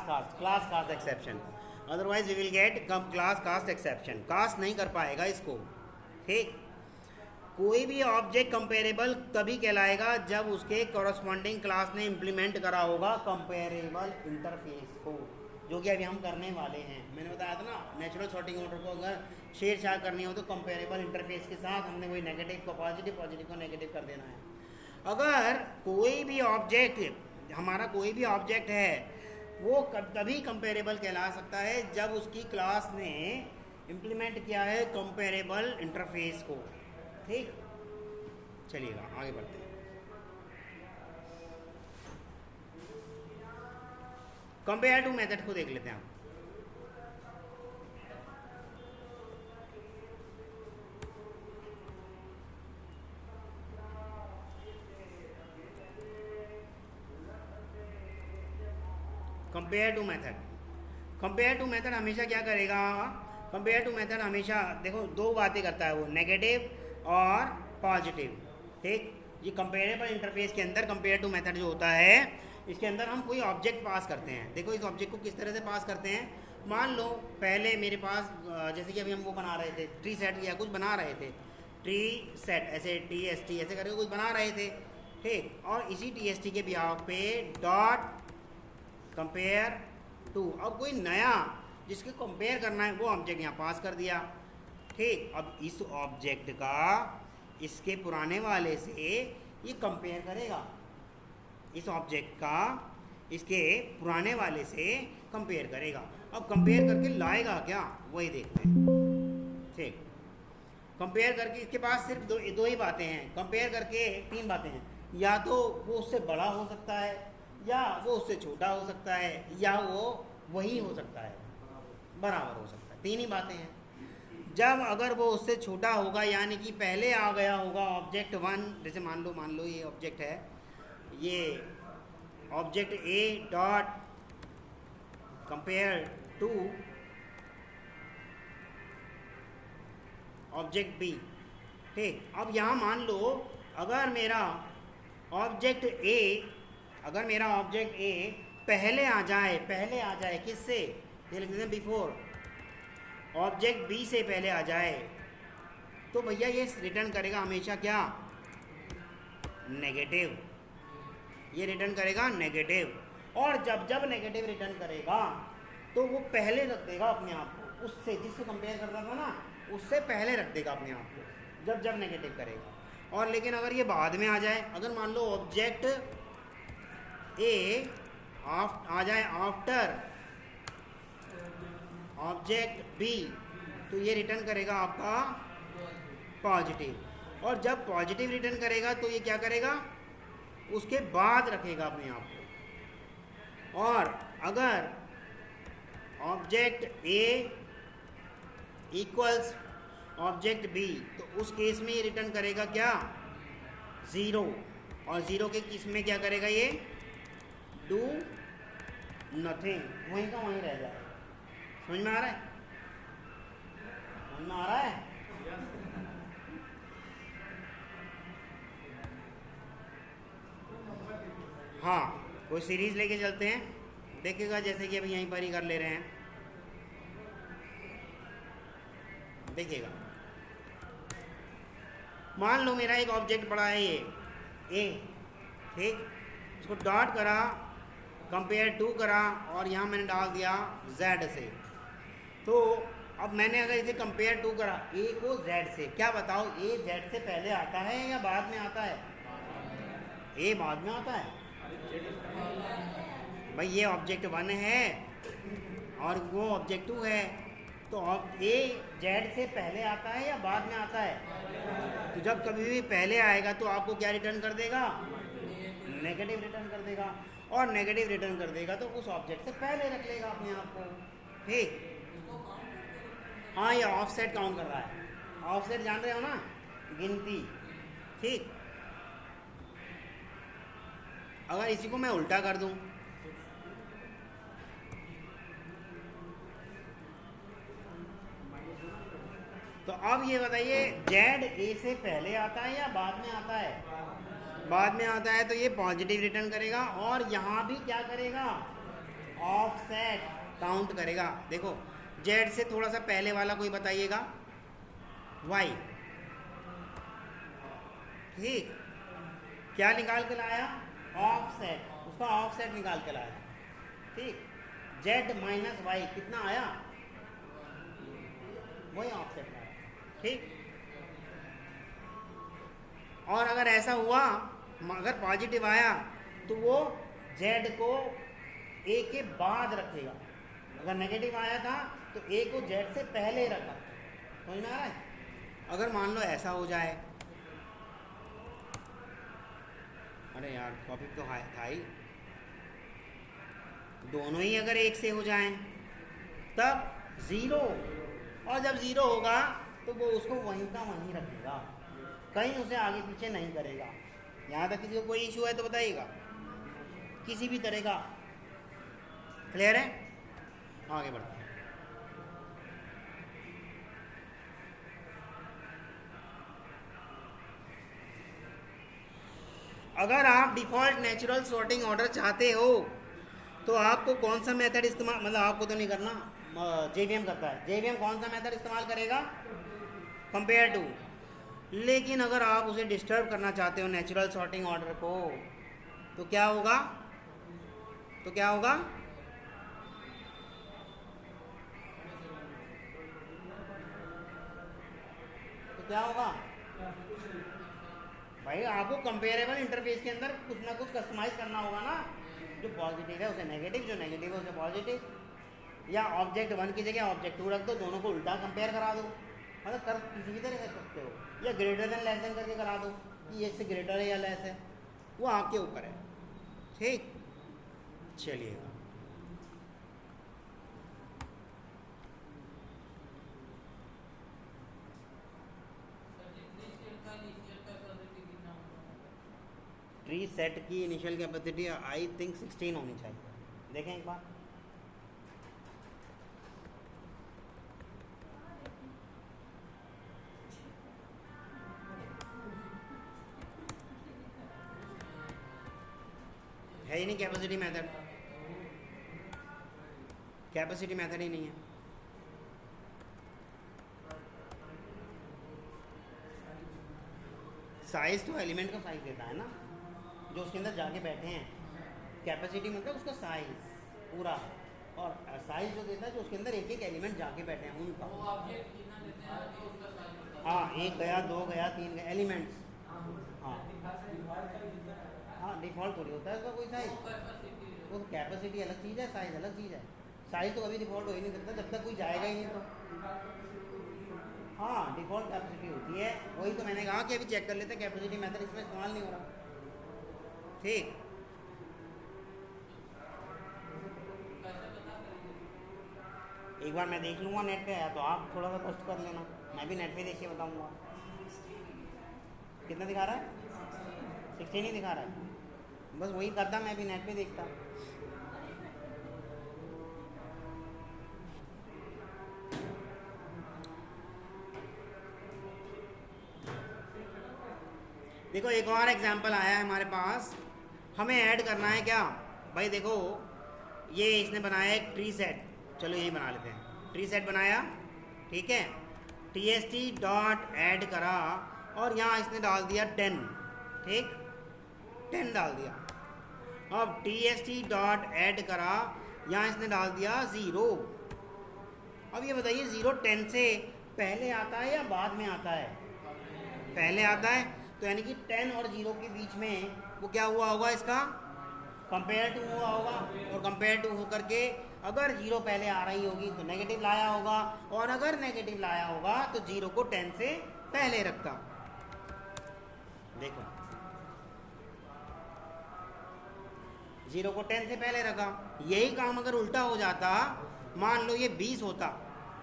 cast exception, otherwise we will get class cast exception. Cast नहीं कर पाएगा इसको, ठीक। कोई भी ऑब्जेक्ट कंपेरेबल तभी कहलाएगा जब उसके कॉरस्पॉन्डिंग क्लास ने इम्प्लीमेंट करा होगा कंपेरेबल इंटरफेस को, जो कि अभी हम करने वाले हैं। मैंने बताया था ना, नेचुरल सॉर्टिंग ऑर्डर को अगर छेड़छाड़ करनी हो तो कंपेरेबल इंटरफेस के साथ हमने वही नेगेटिव को पॉजिटिव, पॉजिटिव को नेगेटिव कर देना है। अगर कोई भी ऑब्जेक्ट, हमारा कोई भी ऑब्जेक्ट है, वो तभी कंपेरेबल कहला सकता है जब उसकी क्लास ने इम्प्लीमेंट किया है कंपेरेबल इंटरफेस को, ठीक। चलिएगा आगे बढ़ते हैं। कंपेयर टू मेथड को देख लेते हैं हम। Compare to method, compare to method हमेशा क्या करेगा? कंपेयर टू मेथड हमेशा देखो दो बातें करता है वो, नेगेटिव और पॉजिटिव, ठीक। ये कंपेरेबल इंटरफेस के अंदर कंपेयर टू मेथड जो होता है, इसके अंदर हम कोई ऑब्जेक्ट पास करते हैं। देखो इस ऑब्जेक्ट को किस तरह से पास करते हैं, मान लो पहले मेरे पास जैसे कि अभी हम वो बना रहे थे, ट्री सेट या कुछ बना रहे थे, ट्री सेट ऐसे TST ऐसे करके कुछ बना रहे थे, ठीक। और इसी TST के बिहाफ पे डॉट कंपेयर टू, अब कोई नया जिसके कंपेयर करना है वो ऑब्जेक्ट यहाँ पास कर दिया, ठीक। अब इस ऑब्जेक्ट का इसके पुराने वाले से ये कंपेयर करेगा, इस ऑब्जेक्ट का इसके पुराने वाले से कंपेयर करेगा। अब कंपेयर करके लाएगा क्या, वही देखते हैं। ठीक, कंपेयर करके इसके पास सिर्फ दो ही बातें हैं, कंपेयर करके 3 बातें हैं। या तो वो उससे बड़ा हो सकता है, या वो उससे छोटा हो सकता है, या वो वही हो सकता है, बराबर हो सकता है। 3 ही बातें हैं। जब अगर वो उससे छोटा होगा, यानी कि पहले आ गया होगा ऑब्जेक्ट 1, जैसे मान लो ये ऑब्जेक्ट है, ये object A dot compare to object B. ठीक, अब यहाँ मान लो अगर मेरा ऑब्जेक्ट ए पहले आ जाए किससे, ये लिख देते हैं बिफोर, ऑब्जेक्ट बी से पहले आ जाए, तो भैया ये रिटर्न करेगा हमेशा क्या, नेगेटिव। ये रिटर्न करेगा नेगेटिव। और जब नेगेटिव रिटर्न करेगा तो वो पहले रख देगा अपने आप को उससे, जिससे कंपेयर करता था ना, उससे पहले रख देगा अपने आप को जब नेगेटिव करेगा। और लेकिन अगर ये बाद में आ जाए, अगर मान लो ऑब्जेक्ट ए आ जाए आफ्टर ऑब्जेक्ट बी, तो ये रिटर्न करेगा आपका पॉजिटिव। और जब पॉजिटिव रिटर्न करेगा तो ये क्या करेगा, उसके बाद रखेगा अपने आप को। और अगर object A equals object B, तो उस केस में ये रिटर्न करेगा क्या, 0। और 0 के केस में क्या करेगा, ये डू नथिंग, वहीं का वहीं रह जाएगा। समझ में आ रहा है? समझ में आ रहा है? हाँ, कोई सीरीज लेके चलते हैं, देखिएगा जैसे कि अभी यहीं पर ही कर ले रहे हैं। देखिएगा, मान लो मेरा एक ऑब्जेक्ट पड़ा है ये ए, ठीक, इसको डॉट करा, कंपेयर टू करा, और यहाँ मैंने डाल दिया z से। तो अब मैंने अगर इसे कंपेयर टू करा ए को z से, क्या बताओ, ए z से पहले आता है या बाद में आता है? ए बाद में आता है भाई। ये ऑब्जेक्ट 1 है और वो ऑब्जेक्ट 2 है, तो ए जेड से पहले आता है या बाद में आता है? तो जब कभी भी पहले आएगा तो आपको क्या रिटर्न कर देगा, नेगेटिव रिटर्न कर देगा। और नेगेटिव रिटर्न कर देगा तो उस ऑब्जेक्ट से पहले रख लेगा अपने आप को। ठीक, हाँ, ये ऑफसेट काउंट कर रहा है। ऑफसेट जान रहे हो ना, गिनती। ठीक, अगर इसी को मैं उल्टा कर दूं, तो अब ये बताइए, जेड ए से पहले आता है या बाद में आता है? बाद में आता है, तो ये पॉजिटिव रिटर्न करेगा। और यहाँ भी क्या करेगा, ऑफसेट काउंट करेगा। देखो, जेड से थोड़ा सा पहले वाला कोई बताइएगा, वाई। ठीक, क्या निकाल के लाया, ऑफसेट, उसका ऑफसेट निकाल के लाया। ठीक, जेड माइनस वाई कितना आया, वही ऑफसेट आया। ठीक, और अगर ऐसा हुआ, अगर पॉजिटिव आया तो वो z को a के बाद रखेगा। अगर नेगेटिव आया था तो a को z से पहले रखा। समझ में आ रहा है? अगर मान लो ऐसा हो जाए, अरे यार टॉपिक तो था ही, दोनों ही अगर एक से हो जाएं तब 0, और जब 0 होगा तो वो उसको वहीं का वहीं रखेगा, कहीं उसे आगे पीछे नहीं करेगा। यहाँ तक किसी को कोई इशू है तो बताइएगा, किसी भी तरह का। क्लियर है? आगे बढ़ते हैं। अगर आप डिफ़ॉल्ट नेचुरल सॉर्टिंग ऑर्डर चाहते हो तो आपको कौन सा मेथड इस्तेमाल, मतलब आपको तो नहीं करना, जेवीएम करता है। जेवीएम कौन सा मेथड इस्तेमाल करेगा, कंपेयर टू। लेकिन अगर आप उसे डिस्टर्ब करना चाहते हो नेचुरल सॉर्टिंग ऑर्डर को, तो क्या होगा, तो क्या होगा, तो क्या होगा भाई, आपको कंपेरेबल इंटरफेस के अंदर कुछ ना कुछ कस्टमाइज करना होगा ना। जो पॉजिटिव है उसे नेगेटिव, जो नेगेटिव है उसे पॉजिटिव, या ऑब्जेक्ट 1 की जगह ऑब्जेक्ट 2 रख दो, दोनों को उल्टा कंपेयर करा दो, मतलब कर किसी भी तरह कर सकते हो, या ग्रेटर देन लेस देन करके करा दो कि ये इससे ग्रेटर है या लेस है, वो आपके ऊपर है। ठीक, चलिएगा ट्री सेट की इनिशियल कैपेसिटी आई थिंक 16 होनी चाहिए, देखें एक बार। है ही नहीं कैपेसिटी मेथड, कैपेसिटी मेथड ही नहीं है। साइज तो एलिमेंट का साइज देता है ना, जो उसके अंदर जाके बैठे हैं। कैपेसिटी मतलब उसका साइज पूरा, और साइज जो देता है जो उसके अंदर एक एक एलिमेंट जाके बैठे हैं उनका। हाँ, 1 गया, 2 गया, 3 गया, एलिमेंट्स। हाँ हाँ, डिफ़ॉल्ट थोड़ी होता है उसका कोई साइज, वो कैपेसिटी अलग चीज़ है, साइज अलग चीज़ है। साइज तो कभी डिफ़ॉल्ट हो ही नहीं सकता जब तक कोई जाएगा ही नहीं तो। हाँ, डिफ़ॉल्ट कैपेसिटी होती है, वही तो मैंने कहा कि अभी चेक कर लेते हैं कैपेसिटी मेथड इसमें इस्तेमाल नहीं हो रहा। ठीक, एक बार मैं देख लूँगा नेट पे, आया तो आप थोड़ा सा पोस्ट कर लेना, मैं भी नेट पे देख के बताऊँगा। कितना दिखा रहा है? 16 ही दिखा रहा है, बस वही करता, मैं भी नेट पे देखता। देखो एक और एग्जांपल आया है हमारे पास, हमें ऐड करना है क्या भाई। देखो ये इसने बनाया एक ट्री सेट, चलो यही बना लेते हैं। ट्री सेट बनाया, ठीक है, tst डॉट ऐड करा और यहाँ इसने डाल दिया 10, ठीक, 10 डाल दिया। अब tst डॉट ऐड करा, यहाँ इसने डाल दिया 0। अब ये बताइए 0 10 से पहले आता है या बाद में आता है? पहले आता है, तो यानी कि 10 और 0 के बीच में वो क्या हुआ होगा, इसका कंपेयर टू हुआ होगा, और कंपेयर टू होकर के अगर 0 पहले आ रही होगी तो नेगेटिव लाया होगा, और अगर नेगेटिव लाया होगा तो 0 को 10 से पहले रखता। देखो 0 को 10 से पहले रखा, यही काम अगर उल्टा हो जाता, मान लो ये 20 होता,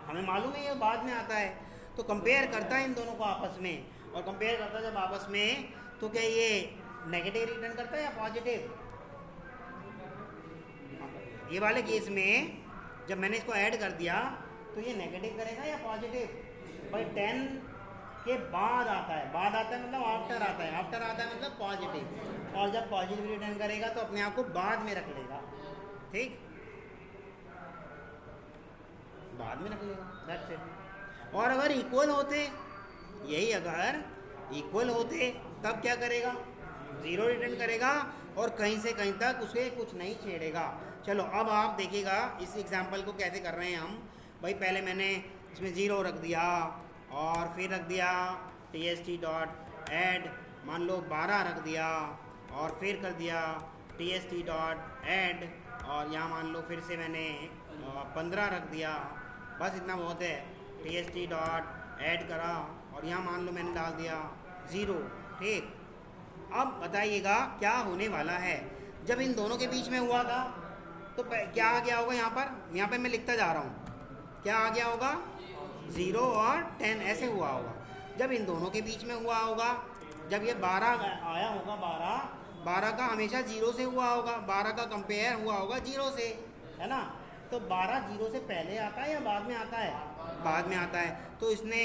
हमें मालूम है ये बाद में आता है, तो कंपेयर करता है इन दोनों को आपस में, और कंपेयर करता जब आपस में, तो क्या ये नेगेटिव रिटर्न करता है या पॉजिटिव? ये वाले केस में जब मैंने इसको ऐड कर दिया तो ये नेगेटिव करेगा या पॉजिटिव? भाई 10 के बाद आता है, बाद आता है मतलब आफ्टर आता है, आफ्टर आता है मतलब पॉजिटिव, और जब पॉजिटिव रिटर्न करेगा तो अपने आप को बाद में रख लेगा। ठीक, बाद में रख लेगा, दैट्स इट। और अगर इक्वल होते, यही अगर इक्वल होते तब क्या करेगा? 0 रिटर्न करेगा और कहीं से कहीं तक उसे कुछ नहीं छेड़ेगा। चलो अब आप देखिएगा इस एग्जांपल को कैसे कर रहे हैं हम। भाई पहले मैंने इसमें 0 रख दिया और फिर रख दिया tst डॉट ऐड, मान लो 12 रख दिया, और फिर कर दिया tst डॉट ऐड, और यहाँ मान लो फिर से मैंने 15 रख दिया, बस इतना बहुत है। tst डॉट ऐड करा और यहाँ मान लो मैंने डाल दिया 0। ठीक, अब बताइएगा क्या होने वाला है। जब इन दोनों के बीच में हुआ था तो क्या आ गया होगा? यहाँ पर मैं लिखता जा रहा हूँ, क्या आ गया होगा? 0 और 10 ऐसे हुआ होगा। जब इन दोनों के बीच में हुआ होगा, जब ये 12 आया होगा, 12 का हमेशा 0 से हुआ होगा, 12 का कंपेयर हुआ होगा 0 से, है ना। तो 12 0 से पहले आता है या बाद में आता है? बाद में आता है, तो इसने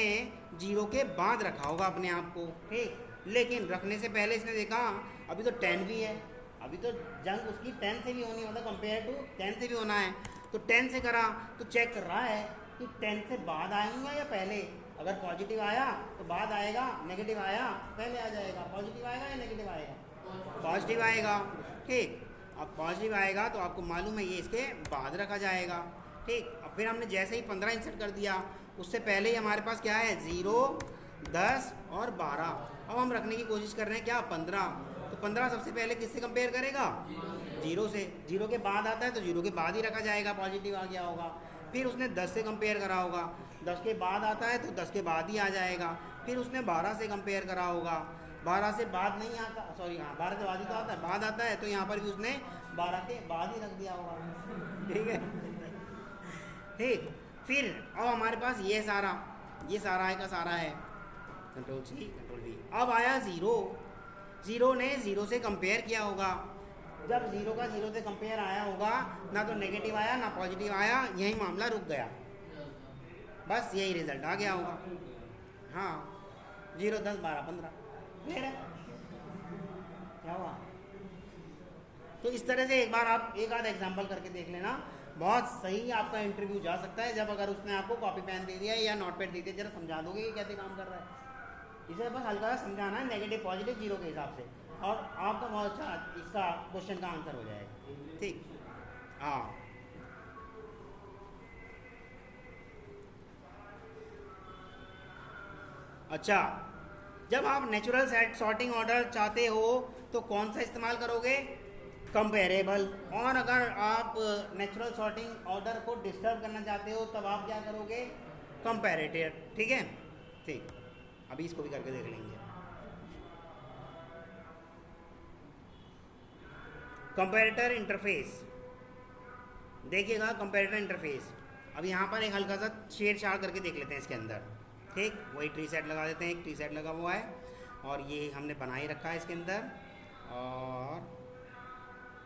0 के बाद रखा होगा अपने आप को। ठीक, लेकिन रखने से पहले इसने देखा अभी तो 10 भी है, अभी तो जंग उसकी 10 से भी होनी, मतलब कंपेयर टू 10 से भी होना है, तो 10 से करा तो चेक कर रहा है कि 10 से बाद आएगा या पहले। अगर पॉजिटिव आया तो बाद आएगा, नेगेटिव आया पहले आ जाएगा। पॉजिटिव आएगा या नेगेटिव आएगा? पॉजिटिव आएगा। ठीक, अब पॉजिटिव आएगा तो आपको मालूम है ये इसके बाद रखा जाएगा। ठीक, अब फिर हमने जैसे ही 15 इंसर्ट कर दिया, उससे पहले ही हमारे पास क्या है? 0, 10 और 12। अब हम रखने की कोशिश कर रहे हैं क्या? 15। तो 15 सबसे पहले किससे कंपेयर करेगा? जीरो के बाद आता है तो जीरो के बाद ही रखा जाएगा, पॉजिटिव आ गया होगा। फिर उसने 10 से कंपेयर करा होगा, 10 के बाद आता है तो 10 के बाद ही आ जाएगा। फिर उसने 12 से कंपेयर करा होगा, 12 से बाद नहीं आता, सॉरी हाँ 12 से बाद ही तो आता है, बाद आता है तो यहाँ पर भी उसने 12 के बाद ही रख दिया होगा। ठीक है, ठीक। फिर अब हमारे पास ये सारा है का सारा है, कंट्रोल सी कंट्रोल वी। अब आया ज़ीरो, ज़ीरो ने ज़ीरो से कंपेयर किया होगा। जब ज़ीरो का ज़ीरो से कंपेयर आया होगा, ना तो नेगेटिव आया ना पॉजिटिव आया, यही मामला रुक गया, बस यही रिजल्ट आ गया होगा। हाँ 0 10 12 15 फिर क्या हुआ। तो इस तरह से एक बार आप एक आध एग्जाम्पल करके देख लेना, बहुत सही आपका इंटरव्यू जा सकता है। जब अगर उसने आपको कॉपी पेन दे दिया या नोट पैड दे दिया, जरा समझा दोगे कि कैसे काम कर रहा है। इसे बस हल्का सा समझाना है, नेगेटिव पॉजिटिव जीरो के हिसाब से, और आपका बहुत अच्छा इसका क्वेश्चन का आंसर हो जाएगा। ठीक, हाँ अच्छा। जब आप नेचुरल सॉर्टिंग ऑर्डर चाहते हो तो कौन सा इस्तेमाल करोगे, कंपेरेबल। और अगर आप नेचुरल सॉर्टिंग ऑर्डर को डिस्टर्ब करना चाहते हो तब आप क्या करोगे, कंपैरेटर। ठीक है, ठीक। अभी इसको भी करके देख लेंगे। कंपैरेटर इंटरफेस देखिएगा, कंपैरेटर इंटरफेस। अब यहाँ पर एक हल्का सा छेड़छाड़ करके देख लेते हैं इसके अंदर। ठीक, वही ट्री सेट लगा देते हैं, एक ट्री सेट लगा हुआ है और ये हमने बना ही रखा है इसके अंदर, और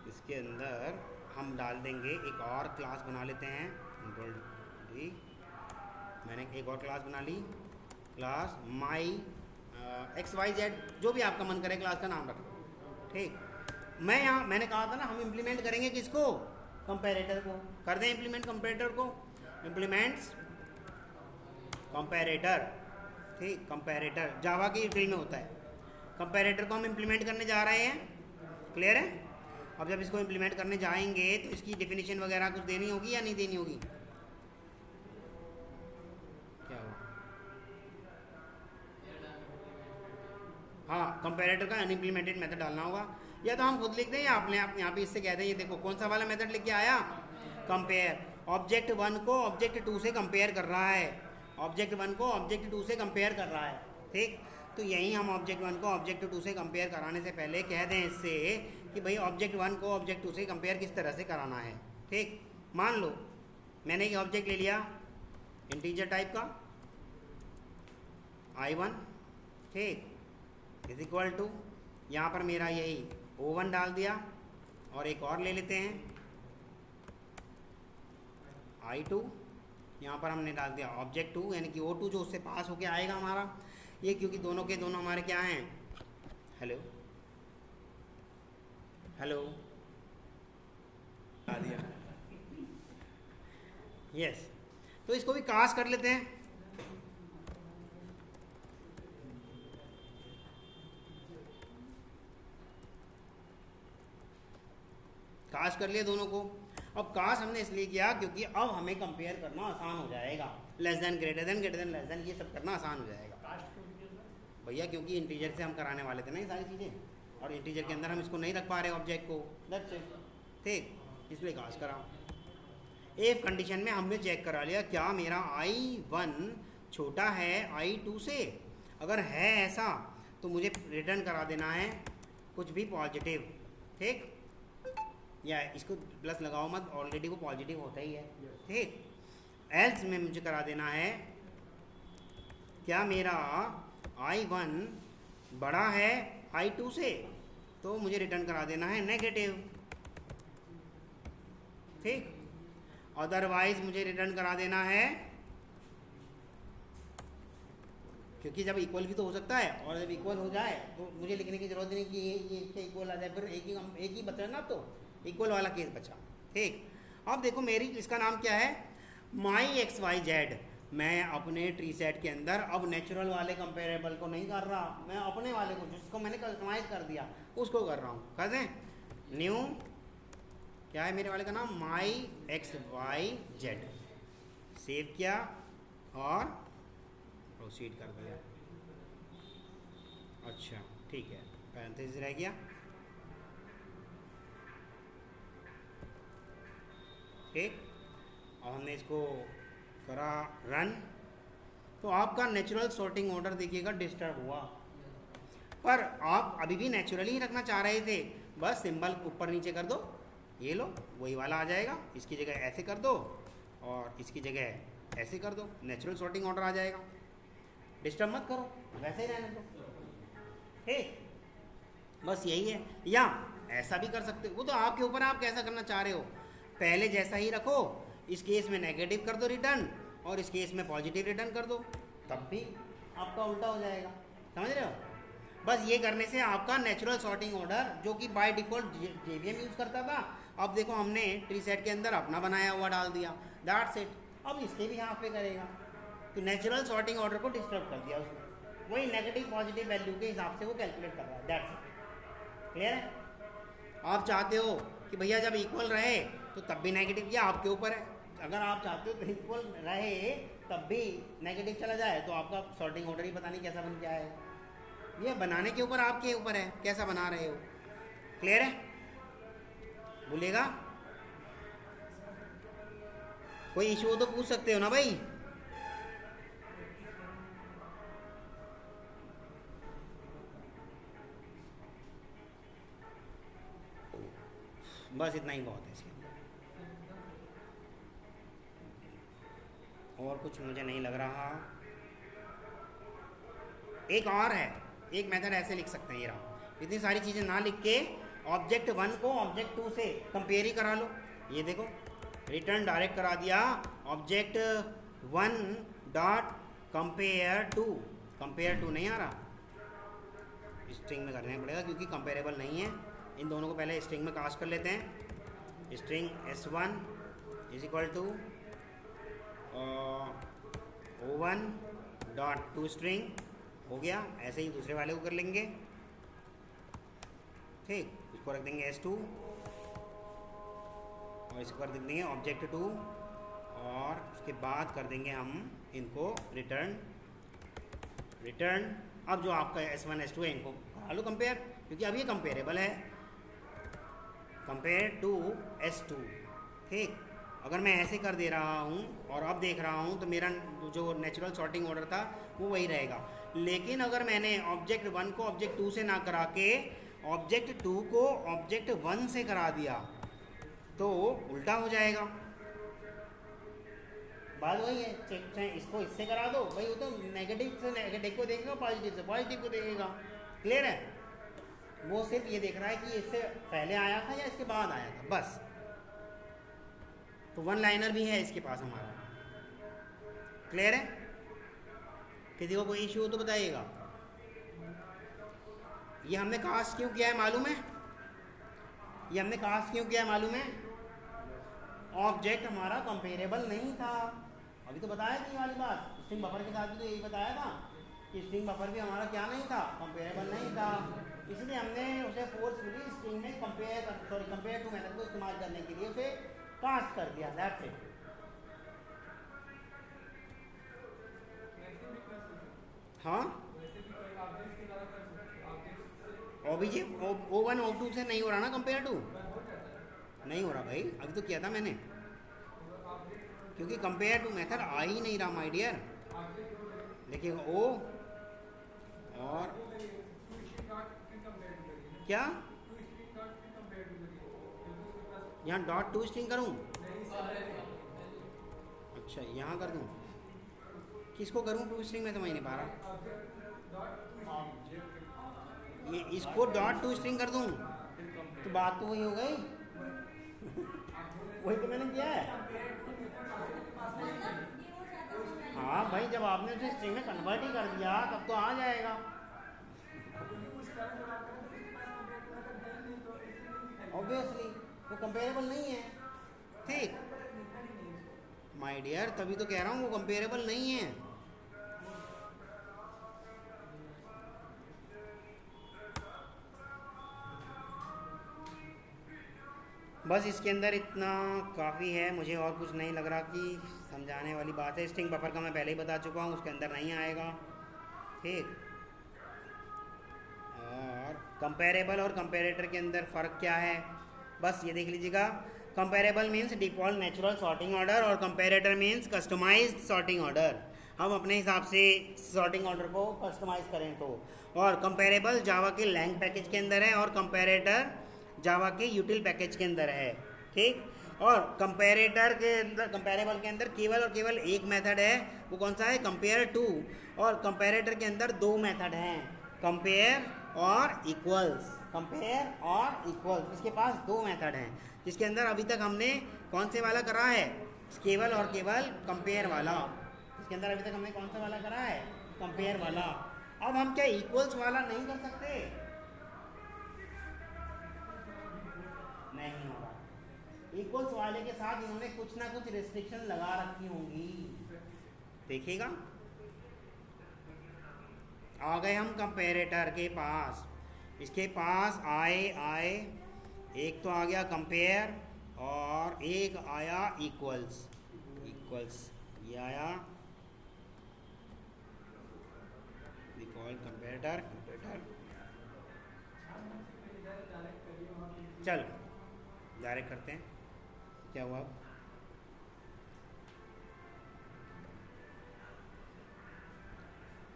इसके अंदर हम डाल देंगे एक और क्लास बना लेते हैं, कंट्रोल डी। मैंने एक और क्लास बना ली, क्लास माई XYZ, जो भी आपका मन करे क्लास का नाम रख लो। ठीक, मैंने कहा था ना हम इम्प्लीमेंट करेंगे किसको, कंपैरेटर को। कर दें इम्प्लीमेंट कंपैरेटर को, इम्प्लीमेंट्स कंपैरेटर। ठीक, कंपैरेटर जावा की ड्रिल में होता है। कंपैरेटर को हम इम्प्लीमेंट करने जा रहे हैं, क्लियर है। अब जब इसको इम्प्लीमेंट करने जाएंगे तो इसकी डेफिनेशन वगैरह कुछ देनी होगी या नहीं देनी होगी, क्या हुआ। हाँ, कंपैरेटर का अनइम्प्लीमेंटेड मेथड डालना होगा, या तो हम खुद लिख दें या अपने आप यहाँ पे इससे कहते हैं। ये देखो कौन सा वाला मेथड लिख के आया, कंपेयर। ऑब्जेक्ट 1 को ऑब्जेक्ट 2 से कंपेयर कर रहा है, ऑब्जेक्ट 1 को ऑब्जेक्ट 2 से कंपेयर कर रहा है। ठीक, तो यही हम ऑब्जेक्ट 1 को ऑब्जेक्ट 2 से कंपेयर कराने से पहले कह दें इससे कि भाई ऑब्जेक्ट 1 को ऑब्जेक्ट 2 से कंपेयर किस तरह से कराना है। ठीक, मान लो मैंने एक ऑब्जेक्ट ले लिया इंटीजर टाइप का I1, ठीक, इज इक्वल टू, यहाँ पर मेरा यही O1 डाल दिया, और एक और ले लेते हैं I2, यहाँ पर हमने डाल दिया ऑब्जेक्ट 2 यानी कि O2 जो उससे पास होके आएगा हमारा। ये क्योंकि दोनों के दोनों हमारे क्या हैं, हेलो हेलो आ दिया, यस। तो इसको भी कास्ट कर लेते हैं। कास्ट कर लिया दोनों को। अब कास्ट हमने इसलिए किया क्योंकि अब हमें कंपेयर करना आसान हो जाएगा, less than greater than less than, ये सब करना आसान हो जाएगा भैया, क्योंकि इंटीजर से हम कराने वाले थे ना ये सारी चीज़ें, और इंटीजर के अंदर हम इसको नहीं रख पा रहे ऑब्जेक्ट को, दैट्स इट। ठीक, इसलिए कास्ट करा। इफ कंडीशन में हमने चेक करा लिया क्या मेरा I1 छोटा है I2 से, अगर है ऐसा तो मुझे रिटर्न करा देना है कुछ भी पॉजिटिव। ठीक, या इसको प्लस लगाओ मत, ऑलरेडी वो पॉजिटिव होता ही है। ठीक, एल्स में मुझे करा देना है क्या मेरा I1 बड़ा है I2 से, तो मुझे रिटर्न करा देना है नेगेटिव। ठीक, अदरवाइज मुझे रिटर्न करा देना है, क्योंकि जब इक्वल भी तो हो सकता है, और जब इक्वल हो जाए तो मुझे लिखने की जरूरत नहीं कि ये इसके इक्वल आ जाए, फिर एक ही बचा ना, तो इक्वल वाला केस बचा। ठीक, अब देखो मेरी इसका नाम क्या है, माई XYZ। मैं अपने ट्री सेट के अंदर अब नेचुरल वाले कंपेरेबल को नहीं कर रहा, मैं अपने वाले को जिसको मैंने कस्टमाइज कर दिया उसको कर रहा हूँ। कर दें, न्यू क्या है मेरे वाले का नाम, माई XYZ। सेव किया और प्रोसीड कर दिया। अच्छा ठीक है, पैरेंथेसिस रह गया। ठीक। और हमने इसको करा रन, तो आपका नेचुरल सॉर्टिंग ऑर्डर देखिएगा डिस्टर्ब हुआ, पर आप अभी भी नेचुरली ही रखना चाह रहे थे, बस सिंबल ऊपर नीचे कर दो, ये लो वही वाला आ जाएगा, इसकी जगह ऐसे कर दो और इसकी जगह ऐसे कर दो, नेचुरल सॉर्टिंग ऑर्डर आ जाएगा। डिस्टर्ब मत करो, वैसे ही रहने दो, ठीक। बस यही है, या ऐसा भी कर सकते हो, वो तो आपके ऊपर, आप कैसा करना चाह रहे हो। पहले जैसा ही रखो, इस केस में नेगेटिव कर दो रिटर्न और इस केस में पॉजिटिव रिटर्न कर दो, तब भी आपका उल्टा हो जाएगा, समझ रहे हो। बस ये करने से आपका नेचुरल सॉर्टिंग ऑर्डर, जो कि बाय डिफ़ॉल्ट JVM यूज़ करता था, अब देखो हमने ट्री सेट के अंदर अपना बनाया हुआ डाल दिया, दैट्स इट। अब इसके भी यहाँ पे करेगा, तो नेचुरल सॉर्टिंग ऑर्डर को डिस्टर्ब कर दिया उसने, वही नेगेटिव पॉजिटिव वैल्यू के हिसाब से वो कैलकुलेट कर रहा है, दैट्स इट। क्लियर है। आप चाहते हो कि भैया जब इक्वल रहे तो तब भी नेगेटिव, या आपके ऊपर है, अगर आप चाहते हो तो इक्वल रहे तब भी नेगेटिव चला जाए, तो आपका सॉर्टिंग ऑर्डर ही पता नहीं कैसा बन जाए, ये बनाने के ऊपर आपके ऊपर है कैसा बना रहे हो। क्लियर है, बोलेगा कोई इशू हो तो पूछ सकते हो ना भाई। बस इतना ही बहुत है इसके अंदर, और कुछ मुझे नहीं लग रहा। एक और है, एक मेथड ऐसे लिख सकते हैं, ये रहा, इतनी सारी चीज़ें ना लिख के ऑब्जेक्ट 1 को ऑब्जेक्ट 2 से कंपेयर ही करा लो। ये देखो रिटर्न डायरेक्ट करा दिया, ऑब्जेक्ट 1 डॉट कंपेयर टू नहीं आ रहा, स्ट्रिंग में करना पड़ेगा क्योंकि कंपेरेबल नहीं है। इन दोनों को पहले स्ट्रिंग में कास्ट कर लेते हैं। String S1 is equal to O1 dot to string हो गया। ऐसे ही दूसरे वाले को कर लेंगे, ठीक। इसको रख देंगे S2 और इसको कर देंगे ऑब्जेक्ट 2, और उसके बाद कर देंगे हम इनको रिटर्न। अब जो आपका S1 S2 है इनको करा लो कंपेयर, क्योंकि अब ये कंपेरेबल है, कंपेयर टू S2, ठीक। अगर मैं ऐसे कर दे रहा हूँ और अब देख रहा हूँ तो मेरा जो नेचुरल सॉर्टिंग ऑर्डर था वो वही रहेगा, लेकिन अगर मैंने ऑब्जेक्ट 1 को ऑब्जेक्ट 2 से ना करा के ऑब्जेक्ट 2 को ऑब्जेक्ट 1 से करा दिया तो उल्टा हो जाएगा। बात वही है, चाहे इसको इससे करा दो भाई, वो तो नेगेटिव से नेगेटिव को देखेगा, पॉजिटिव से पॉजिटिव को देखेगा। क्लियर है, वो सिर्फ ये देख रहा है कि इससे पहले आया था या इसके बाद आया था, बस। तो वन लाइनर भी है इसके पास हमारा। क्लियर है, किसी को कोई इश्यू हो तो बताइएगा। ये हमने कास्ट क्यों किया है मालूम है, ये हमने कास्ट क्यों किया है मालूम है, ऑब्जेक्ट हमारा कंपेरेबल नहीं था। अभी तो बताया थी ये वाली बात, स्ट्रिंग बफर के साथ भी तो यही बताया था कि स्ट्रिंग बफर भी हमारा क्या नहीं था, कंपेरेबल नहीं था, इसलिए हमने उसे फोर्सफुली स्ट्रिंग में कंपेयर टू मेथड को इस्तेमाल करने के लिए उसे कास्ट कर दिया, दैट्स इट। हाँ, ओबीजे O1 O2 से नहीं हो रहा ना, कंपेयर टू नहीं हो रहा भाई, अभी तो किया था मैंने, क्योंकि कंपेयर टू मेथड आ ही नहीं रहा माय डियर। देखिएगा ओ और क्या, यहाँ डॉट टू स्ट्रिंग करूँ, अच्छा यहाँ कर दूँ, किसको करूँ टू स्ट्रिंग में, समझ नहीं पा रहा। ये इसको डॉट टू स्ट्रिंग कर दूँ तो बात तो वही हो गई वही तो मैंने किया है। हाँ भाई, जब आपने उसे स्ट्रिंग में कन्वर्ट ही कर दिया तब तो आ जाएगा। ऑब्वियसली वो कंपेरेबल नहीं है, ठीक माय डियर, तभी तो कह रहा हूँ वो कंपेरेबल नहीं है। बस इसके अंदर इतना काफ़ी है, मुझे और कुछ नहीं लग रहा कि समझाने वाली बात है। स्ट्रिंग बफर का मैं पहले ही बता चुका हूँ, उसके अंदर नहीं आएगा, ठीक। और कंपेरेबल और कंपेरेटर के अंदर फ़र्क क्या है, बस ये देख लीजिएगा। Comparable means default natural sorting order और comparator means customized sorting order, हम अपने हिसाब से सॉर्टिंग ऑर्डर को कस्टमाइज करें तो। और कंपेरेबल जावा के लैंग पैकेज के अंदर है और कंपेरेटर जावा के यूटिल पैकेज के अंदर है, ठीक। और कंपेरेटर के अंदर, कंपेरेबल के अंदर केवल और केवल एक मेथड है, वो कौन सा है, कंपेयर टू। और कंपेरेटर के अंदर दो मेथड हैं, कंपेयर और इक्वल्स, कंपेयर और इक्वल्स, इसके पास दो मेथड हैं, जिसके अंदर अभी तक हमने कौन से वाला करा है, केवल और केवल कंपेयर वाला। इसके अंदर अभी तक हमने कौन सा वाला करा है, कंपेयर वाला। अब हम क्या इक्वल्स वाला नहीं कर सकते, नहीं होगा। इक्वल्स वाले के साथ इन्होंने कुछ ना कुछ रिस्ट्रिक्शन लगा रखी होंगी, देखिएगा। आ गए हम कंपेरेटर के पास, इसके पास आए एक तो आ गया कंपेयर और एक आया इक्वल्स, ये आया कंपेरेटर। चलो डायरेक्ट करते हैं, क्या हुआ।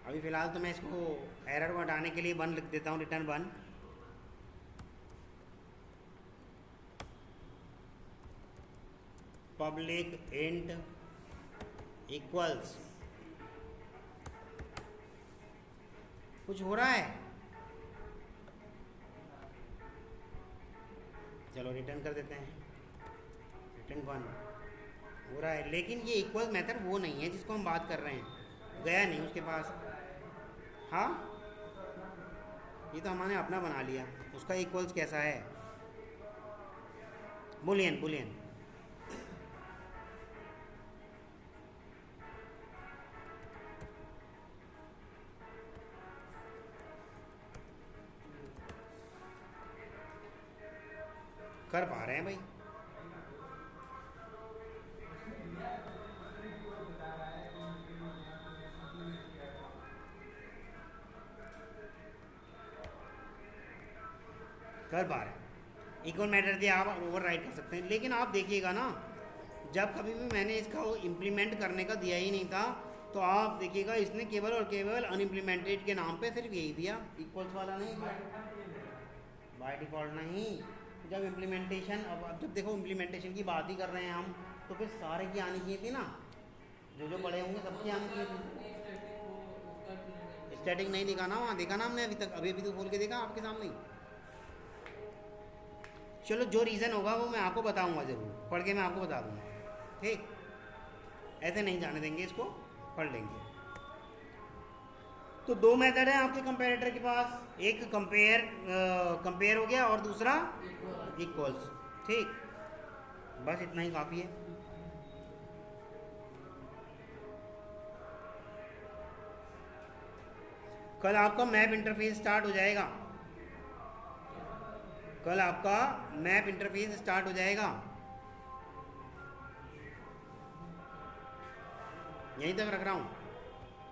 अभी फ़िलहाल तो मैं इसको एरर को हटाने के लिए 1 लिख देता हूँ, रिटर्न 1। पब्लिक इंट इक्वल्स, कुछ हो रहा है, चलो रिटर्न कर देते हैं, रिटर्न 1 हो रहा है। लेकिन ये इक्वल मेथड वो नहीं है जिसको हम बात कर रहे हैं, गया नहीं उसके पास। हाँ, ये तो हमने अपना बना लिया, उसका इक्वल्स कैसा है, बुलियन कर पा रहे हैं भाई। कर पा रहे हैं, इक्वल मैटर दिया आप ओवर राइट कर सकते हैं। लेकिन आप देखिएगा ना, जब कभी भी मैंने इसका इम्प्लीमेंट करने का दिया ही नहीं था, तो आप देखिएगा इसने केवल और केवल अनइम्प्लीमेंटेड के नाम पे सिर्फ यही दिया, इक्वल्स वाला नहीं दिया, बाय डिफॉल्ट नहीं। जब इम्प्लीमेंटेशन, अब जब देखो इम्प्लीमेंटेशन की बात ही कर रहे हैं हम, तो फिर सारे की आनी चाहिए थी ना, जो पढ़े होंगे सबकी आनी चाहिए थी। स्टैटिक नहीं दिखा ना, वहाँ देखा ना हमने अभी तक, अभी तो खोल के देखा आपके सामने। चलो जो रीज़न होगा वो मैं आपको बताऊंगा, ज़रूर पढ़ के मैं आपको बता दूंगा, ठीक। ऐसे नहीं जाने देंगे इसको, पढ़ लेंगे। तो दो मेथड है आपके कंपेरेटर के पास, एक कंपेयर हो गया और दूसरा इक्वल्स, ठीक। बस इतना ही काफ़ी है। कल आपका मैप इंटरफेस स्टार्ट हो जाएगा, कल आपका मैप इंटरफेस स्टार्ट हो जाएगा, यहीं तक रख रहा हूँ।